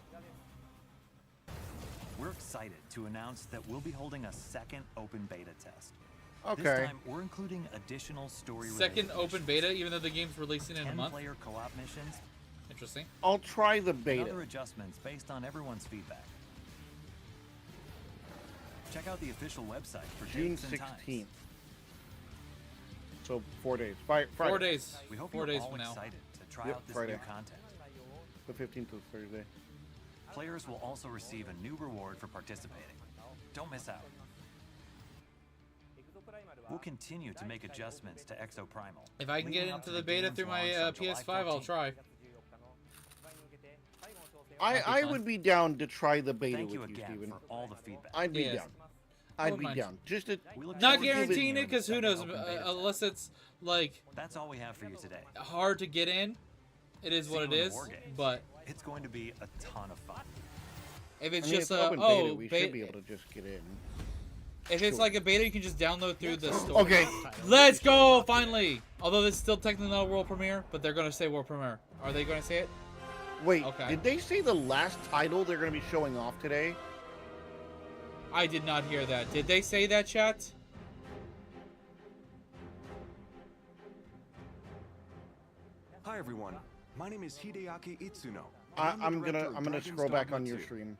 we're excited to announce that we'll be holding a second open beta test. Okay. This time, we're including additional story Second open beta, even though the game's releasing in a month. 10-player co-op missions Interesting. I'll try the and beta. other adjustments based on everyone's feedback. Check out the official website for June dates and 16th. times. So 4 days. Friday. 4 days. We hope 4 you're days all from now. excited to try Yep, out this Friday. new content. The 15th is Thursday. Players will also receive a new reward for participating. Don't miss out. We'll continue to make adjustments to Exoprimal. If I can get leading up into to the beta game's through my launch on July PS5, I'll 14th. try. I fun. would be down to try the beta Thank with you you, again Steven. for all the feedback. I'd be Yes. down. I'd wouldn't be mind. down. Just to We look Not forward to seeing guaranteeing you it, in the because who second knows? open beta Unless it's like That's all we have for you today. hard to get in, it is See what you it in the is. War Games. But It's going to be a ton of fun. if I it's mean, just it's a open beta. We beta, should be able to just get in. if it's Sure. like a beta, you can just download through the store. Okay. Let's go! Finally. Although this is still technically not a world premiere, but they're gonna say world premiere. Are they gonna say it? Wait, Okay. did they say the last title they're going to be showing off today? I did not hear that. Did they say that, chat? Hi everyone, my name is Hideaki Itsuno. I'm gonna scroll back on your stream.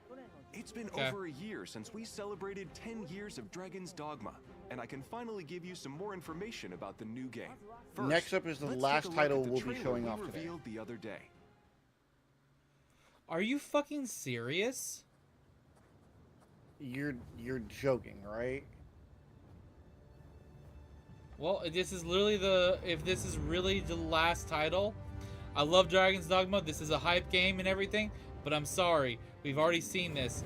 It's been Okay. over a year since we celebrated 10 years of Dragon's Dogma, and I can finally give you some more information about the new game. First, Next up is the let's last take a look title at the we'll be trailer showing we off today. revealed the other day. Are you fucking serious? You're joking, right? Well, this is literally if this is really the last title, I love Dragon's Dogma. This is a hype game and everything, but I'm sorry. We've already seen this.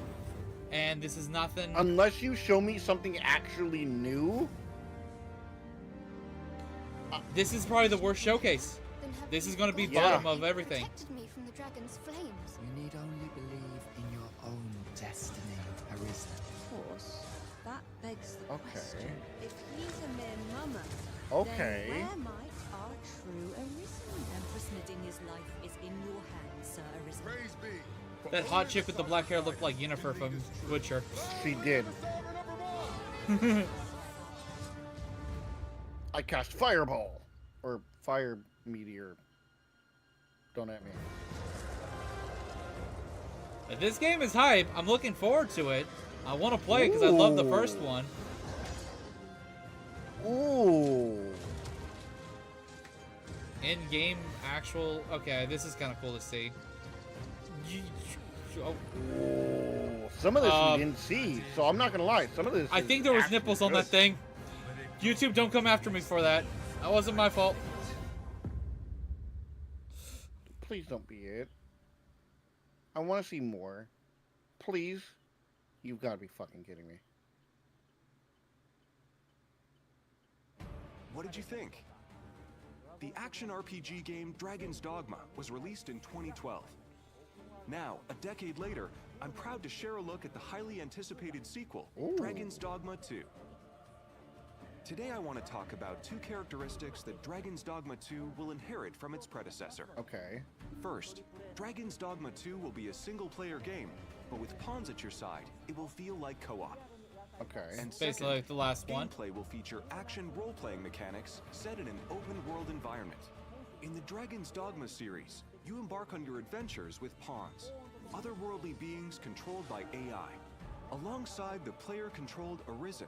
And this is nothing. Unless you show me something actually new. This is probably the worst showcase. This is going to be bottom of everything. Protected me from the dragon's flames. You need only believe in your own destiny, Arisen. Of course, that begs the Okay. question. If he's a mere mummer, Okay. then where might our true Arisen? Empress Nadinia's life is in your hands, Sir Arisen. Praise be. That hot chick with the black hair looked like Yennefer from Witcher. She did. I cast Fireball. Or Fire Meteor. Don't at me. This game is hype. I'm looking forward to it. I want to play it because I love the first one. Ooh. In-game actual... Okay, this is kind of cool to see. Oh. Ooh. Some of this we didn't see, so I'm not going to lie. Some of this I think there was nipples on good. that thing. YouTube, don't come after me for that. That wasn't my fault. Please don't be it. I want to see more. Please. You've got to be fucking kidding me. What did you think? The action RPG game Dragon's Dogma was released in 2012. Now, a decade later, I'm proud to share a look at the highly anticipated sequel, Dragon's Dogma 2. Today I want to talk about two characteristics that Dragon's Dogma 2 will inherit from its predecessor. Okay. First, Dragon's Dogma 2 will be a single-player game, but with pawns at your side, it will feel like co-op. Okay. And basically second, like the last one. Gameplay will feature action role-playing mechanics set in an open-world environment. In the Dragon's Dogma series, you embark on your adventures with pawns, otherworldly beings controlled by AI. Alongside the player-controlled Arisen,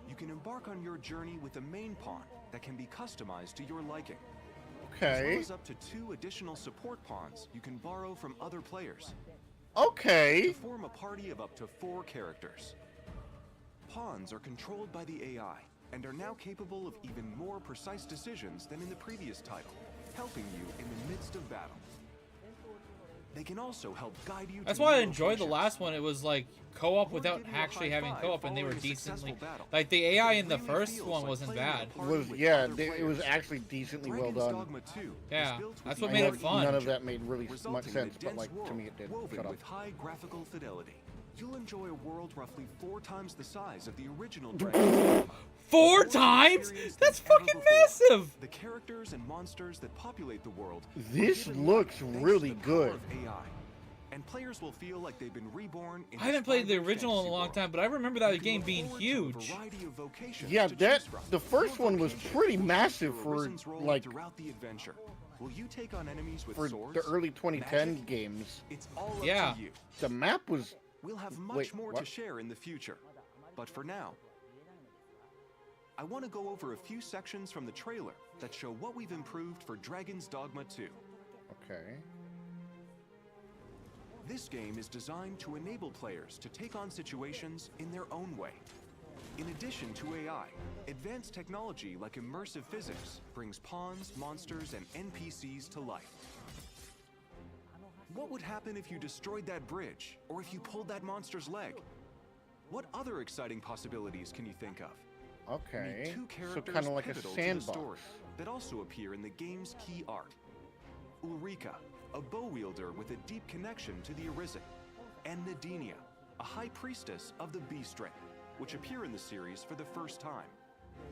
you can embark on your journey with a main pawn that can be customized to your liking. Okay. As well as up to 2 additional support pawns you can borrow from other players. Okay. To form a party of up to 4 characters. Pawns are controlled by the AI and are now capable of even more precise decisions than in the previous title, helping you in the midst of battle. They can also help guide you. That's to why I new enjoyed the locations. last one. It was like co-op without actually having co-op, and they were decently... Like, the AI in the first one wasn't bad. It was actually decently well done. Yeah, that's what I made know it fun. None of that made really much Resulting in a sense, but dense like to world me it did. woven Shut up. with high graphical fidelity. You'll enjoy a world roughly 4 times the size of the original Dragon. 4 times? That's fucking massive! The characters and monsters that populate the world. This looks really good. AI. And players will feel like they've been reborn in I haven't played the original in a long time, but I remember that game being huge. Yeah, the first one was pretty massive for like throughout the adventure. Will you take on enemies with for swords, the early 2010 magic? games. It's all up Yeah. to you. The map was. We'll have much Wait, more what? to share in the future. But for now, I want to go over a few sections from the trailer that show what we've improved for Dragon's Dogma 2. Okay. This game is designed to enable players to take on situations in their own way. In addition to AI, advanced technology like immersive physics brings pawns, monsters, and NPCs to life. What would happen if you destroyed that bridge, or if you pulled that monster's leg? What other exciting possibilities can you think of? Okay. Meet 2 So characters kind of like a pivotal to the sandbox. story that also appear in the game's key art. Ulrika, a bow wielder with a deep connection to the Arisen, and Nadinia, a high priestess of the Beast Ring, which appear in the series for the first time.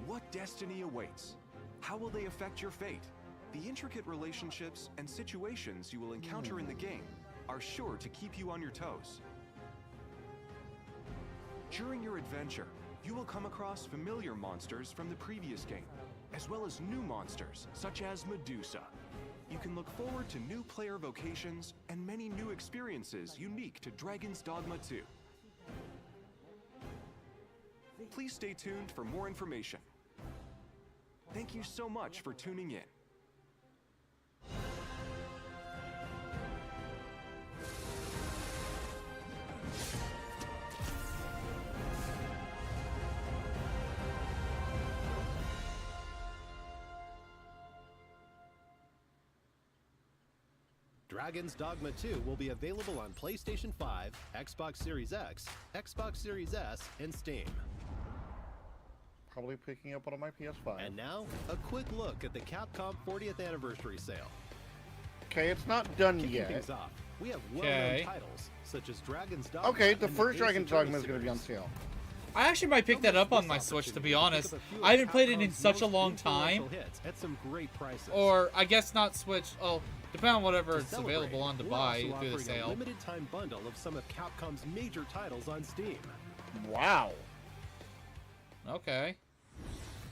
What destiny awaits? How will they affect your fate? The intricate relationships and situations you will encounter in the game are sure to keep you on your toes. During your adventure, you will come across familiar monsters from the previous game, as well as new monsters such as Medusa. You can look forward to new player vocations and many new experiences unique to Dragon's Dogma 2. Please stay tuned for more information. Thank you so much for tuning in. Dragon's Dogma 2 will be available on PlayStation 5, Xbox Series X, Xbox Series S, and Steam. Probably picking up one of my PS5. And now, a quick look at the Capcom 40th Anniversary Sale. Okay, it's not done Kicking yet. things off, we have well-known titles, such as Dragon's Dogma. Okay, the and first Ace Dragon's Attorney Dogma is going to be on series. sale. I actually might pick that up on my Switch, to be honest. I haven't played it in such a long time. Hits at some great prices. Or, I guess not Switch. Oh, depending on whatever To it's celebrate, available on to we're buy also through the offering a sale. limited time bundle of some of Capcom's major titles on Steam. Wow. Okay.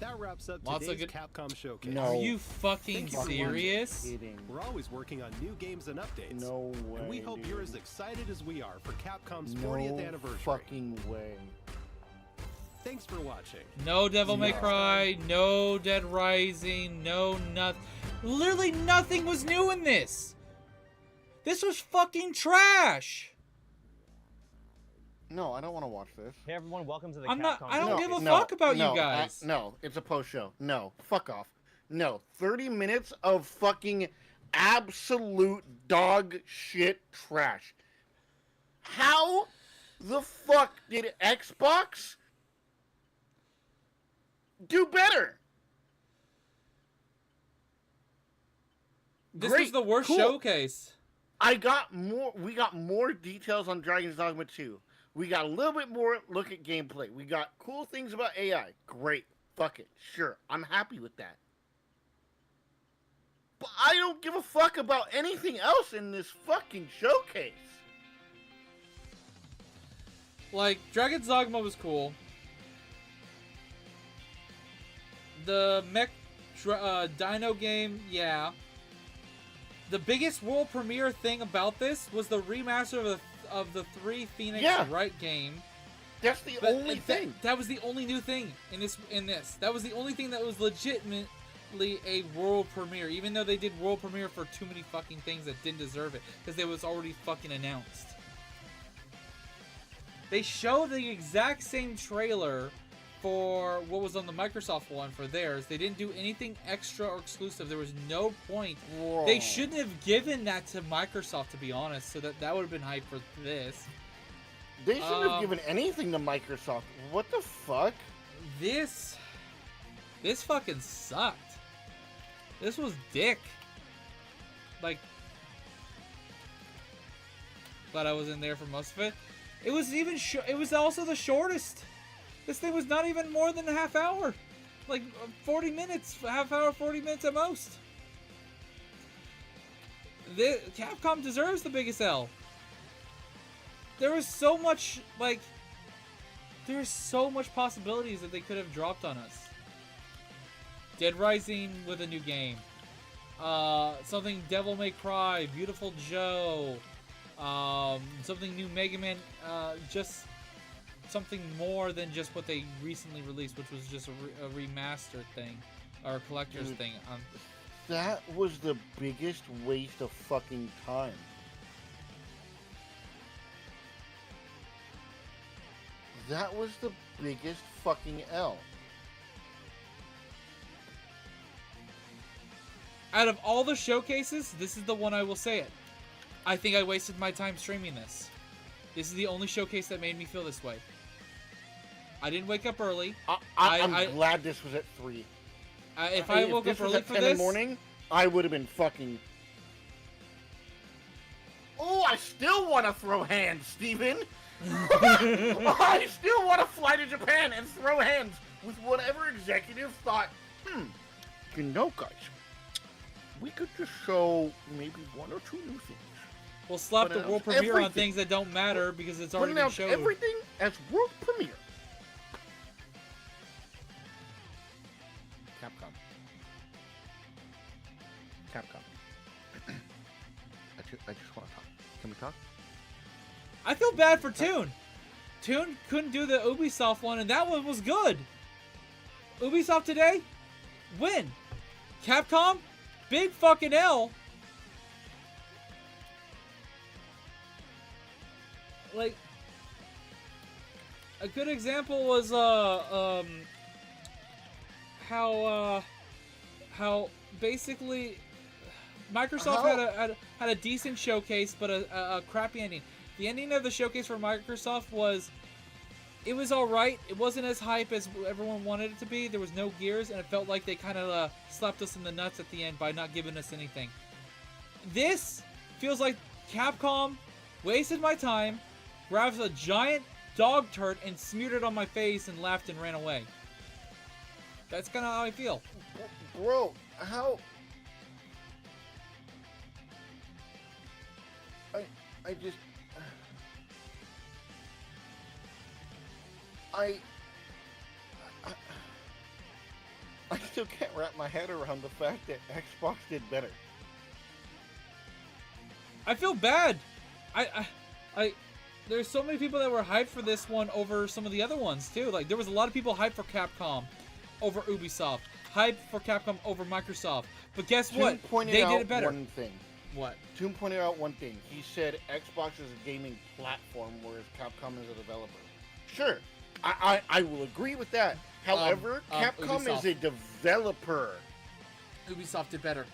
That wraps up Lots of today's good- Capcom Showcase. Are you fucking Thank you for serious? watching. We're always working on new games and updates. No way. And we hope dude. you're as excited as we are for Capcom's No 40th anniversary. fucking way. Thanks for watching. No Devil May Cry, no Dead Rising, no nothing. Literally nothing was new in this. This was fucking trash. No, I don't want to watch this. Hey everyone, welcome to the I'm not. Capcom I don't Showcase. give a fuck about no, you guys. no, it's a post show. No, fuck off. No, 30 minutes of fucking absolute dog shit trash. How the fuck did Xbox do better? This Great, was the worst cool. showcase. We got more details on Dragon's Dogma 2. We got a little bit more look at gameplay. We got cool things about AI. Great. Fuck it. Sure. I'm happy with that. But I don't give a fuck about anything else in this fucking showcase. Like, Dragon's Dogma was cool. The mech dino game, yeah. The biggest world premiere thing about this was the remaster of the 3 Phoenix Wright game. That's the only thing. That was the only new thing in this. That was the only thing that was legitimately a world premiere, even though they did world premiere for too many fucking things that didn't deserve it, because it was already fucking announced. They showed the exact same trailer for what was on the Microsoft one for theirs. They didn't do anything extra or exclusive. There was no point. Whoa. They shouldn't have given that to Microsoft, to be honest, so that would have been hype for this. They shouldn't have given anything to Microsoft. What the fuck? This fucking sucked. This was dick. Like, glad I was in there for most of it. It was even it was also the shortest. This thing was not even more than a half hour. Like 40 minutes, half hour, 40 minutes at most. Capcom deserves the biggest L. There was so much, like, there's so much possibilities that they could have dropped on us. Dead Rising with a new game. Something Devil May Cry, Beautiful Joe. Something new Mega Man, just something more than just what they recently released, which was just a remastered thing, or a collector's thing. That was the biggest waste of fucking time. That was the biggest fucking L. Out of all the showcases, this is the one I will say it. I think I wasted my time streaming this. This is the only showcase that made me feel this way. I didn't wake up early. I'm glad this was at 3. If I woke up early for 10 this, in the morning, I would have been fucking... Oh, I still want to throw hands, Steven! I still want to fly to Japan and throw hands with whatever executive thought, you know, guys, we could just show maybe 1 or 2 new things. we'll slap the world premiere on things that don't matter because it's already been showed. Everything as world premiere. Capcom. I just want to talk. Can we talk? I feel bad for Toon. Toon couldn't do the Ubisoft one, and that one was good. Ubisoft today, win. Capcom, big fucking L. Like, a good example was how basically Microsoft had a decent showcase, but a crappy ending. The ending of the showcase for Microsoft was, it was alright. It wasn't as hype as everyone wanted it to be. There was no gears, and it felt like they kind of slapped us in the nuts at the end by not giving us anything. This feels like Capcom wasted my time, grabbed a giant dog turd and smeared it on my face and laughed and ran away. That's kind of how I feel. Bro, how... I just... still can't wrap my head around the fact that Xbox did better. I feel bad. I there's so many people that were hyped for this one over some of the other ones too. Like there was a lot of people hyped for Capcom over Ubisoft, hyped for Capcom over Microsoft. But guess what? They did it better. One thing. What? Toon pointed out one thing. He said Xbox is a gaming platform, whereas Capcom is a developer. Sure, I will agree with that. However, Capcom is a developer. Ubisoft did better.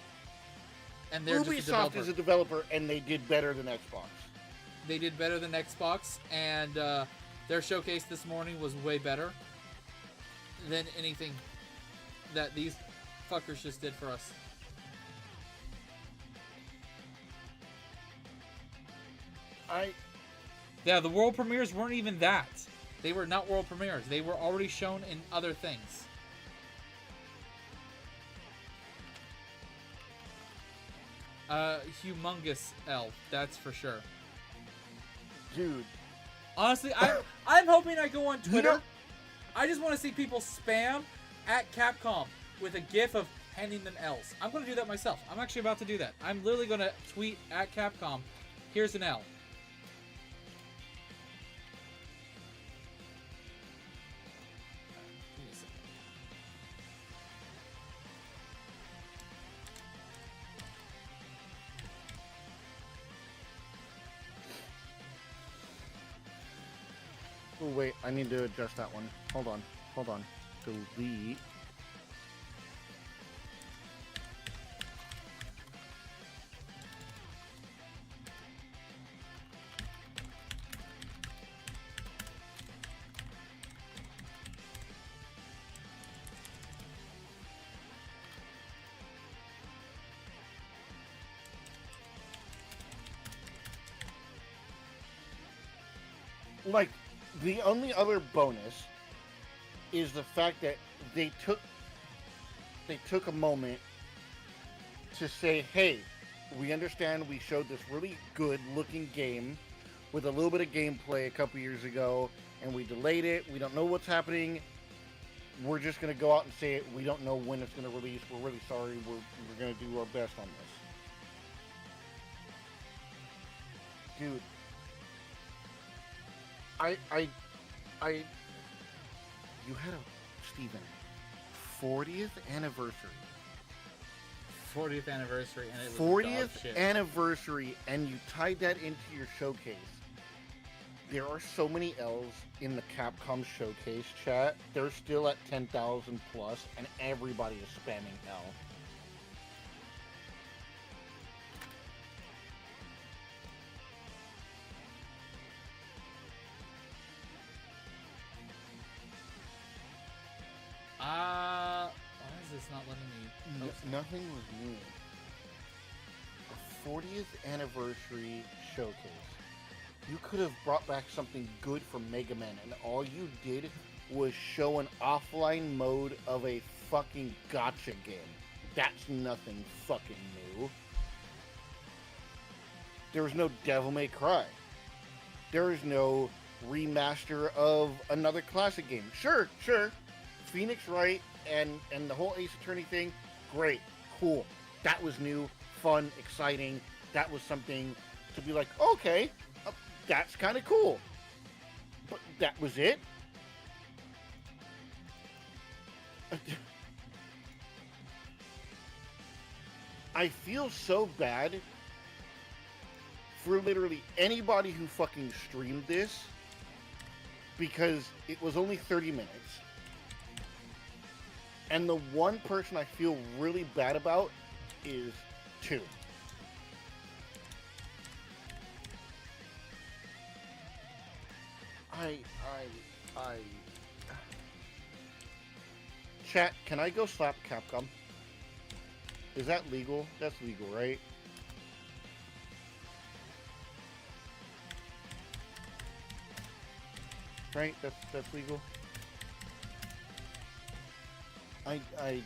And they're Ubisoft just a developer. is a developer, and they did better than Xbox. They did better than Xbox, and their showcase this morning was way better than anything that these fuckers just did for us. Yeah, the world premieres weren't even that. They were not world premieres. They were already shown in other things. Humongous L, that's for sure. Dude. Honestly, I'm hoping I go on Twitter. I just want to see people spam at Capcom with a gif of handing them L's. I'm going to do that myself. I'm actually about to do that. I'm literally going to tweet at Capcom, here's an L. Oh, wait, I need to adjust that one. Hold on. Delete. Like, the only other bonus is the fact that they took a moment to say, hey, we understand we showed this really good looking game with a little bit of gameplay a couple years ago, and we delayed it. We don't know what's happening. We're just going to go out and say it. We don't know when it's going to release. We're really sorry. We're going to do our best on this. Dude. You had Steven, 40th anniversary. 40th anniversary, and it was 40th anniversary, and you tied that into your showcase. There are so many L's in the Capcom showcase chat. They're still at 10,000 plus, and everybody is spamming L. Why is this not letting me post? Nothing was new. A 40th anniversary showcase. You could have brought back something good for Mega Man, and all you did was show an offline mode of a fucking gacha game. That's nothing fucking new. There was no Devil May Cry. There is no remaster of another classic game. Sure. Phoenix Wright and the whole Ace Attorney thing, great, cool. That was new, fun, exciting. That was something to be like, okay, that's kind of cool. But that was it? I feel so bad for literally anybody who fucking streamed this, because it was only 30 minutes. And the one person I feel really bad about is Toon. Chat, can I go slap Capcom? Is that legal? That's legal, right? Right? That's legal? I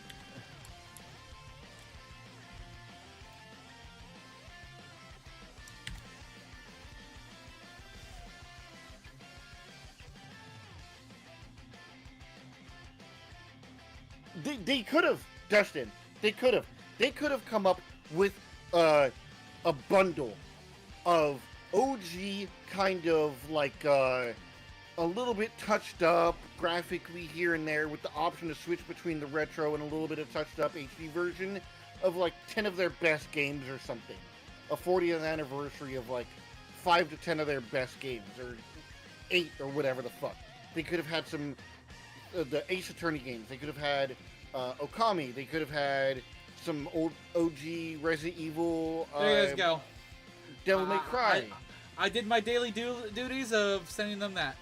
They could have, Dustin. They could have. They could have come up with a bundle of OG kind of like a little bit touched up graphically here and there, with the option to switch between the retro and a little bit of touched up HD version of like 10 of their best games or something. A 40th anniversary of like 5 to 10 of their best games, or 8 or whatever the fuck. They could have had some the Ace Attorney games. They could have had Okami. They could have had some old OG Resident Evil. There you guys go. Devil May Cry. I did my daily duties of sending them that.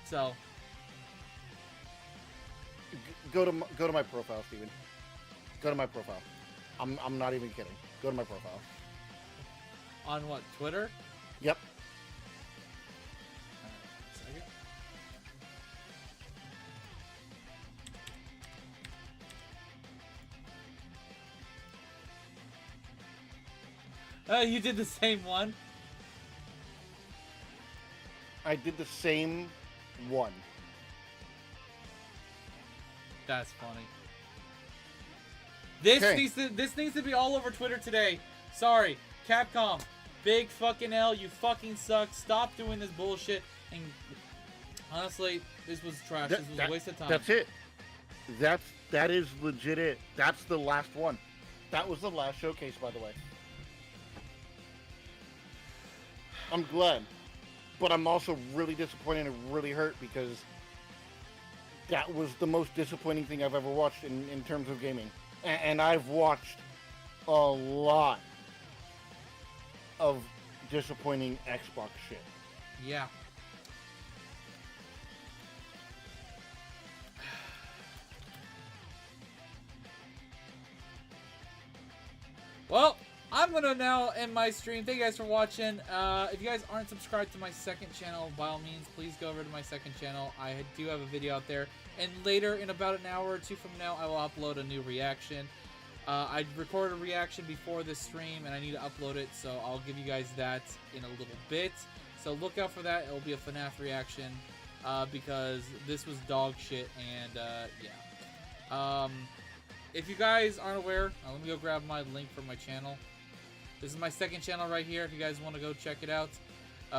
So go to my profile, Steven. Go to my profile. I'm not even kidding. Go to my profile. On what, Twitter? Yep. You did the same one? I did the same one. That's funny. This needs to be all over Twitter today. Sorry, Capcom. Big fucking L. You fucking suck. Stop doing this bullshit. And honestly, this was trash. This was a waste of time. That's it. That is legit it. That's the last one. That was the last showcase, by the way. I'm glad, but I'm also really disappointed and really hurt, because that was the most disappointing thing I've ever watched in terms of gaming. And I've watched a lot of disappointing Xbox shit. Yeah. Well, I'm going to now end my stream. Thank you guys for watching. If you guys aren't subscribed to my second channel, by all means, please go over to my second channel. I do have a video out there. And later, in about an hour or two from now, I will upload a new reaction. I recorded a reaction before this stream, and I need to upload it, so I'll give you guys that in a little bit. So look out for that. It will be a FNAF reaction, because this was dog shit, and yeah. If you guys aren't aware, let me go grab my link for my channel. This is my second channel right here, if you guys want to go check it out.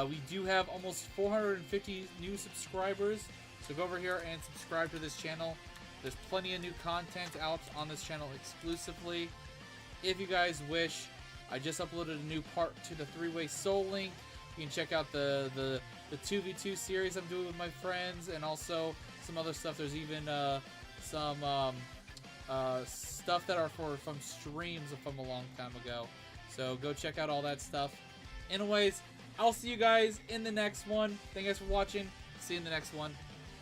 We do have almost 450 new subscribers, so go over here and subscribe to this channel. There's plenty of new content out on this channel exclusively. If you guys wish, I just uploaded a new part to the 3-way Soul Link. You can check out the 2v2 series I'm doing with my friends, and also some other stuff. There's even some stuff that are from streams from a long time ago. So go check out all that stuff. Anyways, I'll see you guys in the next one. Thank you guys for watching. See you in the next one.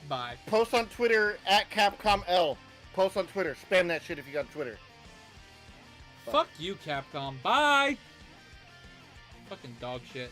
Bye. Post on Twitter at CapcomL. Post on Twitter. Spam that shit if you got Twitter. Fuck you, Capcom. Bye. Fucking dog shit.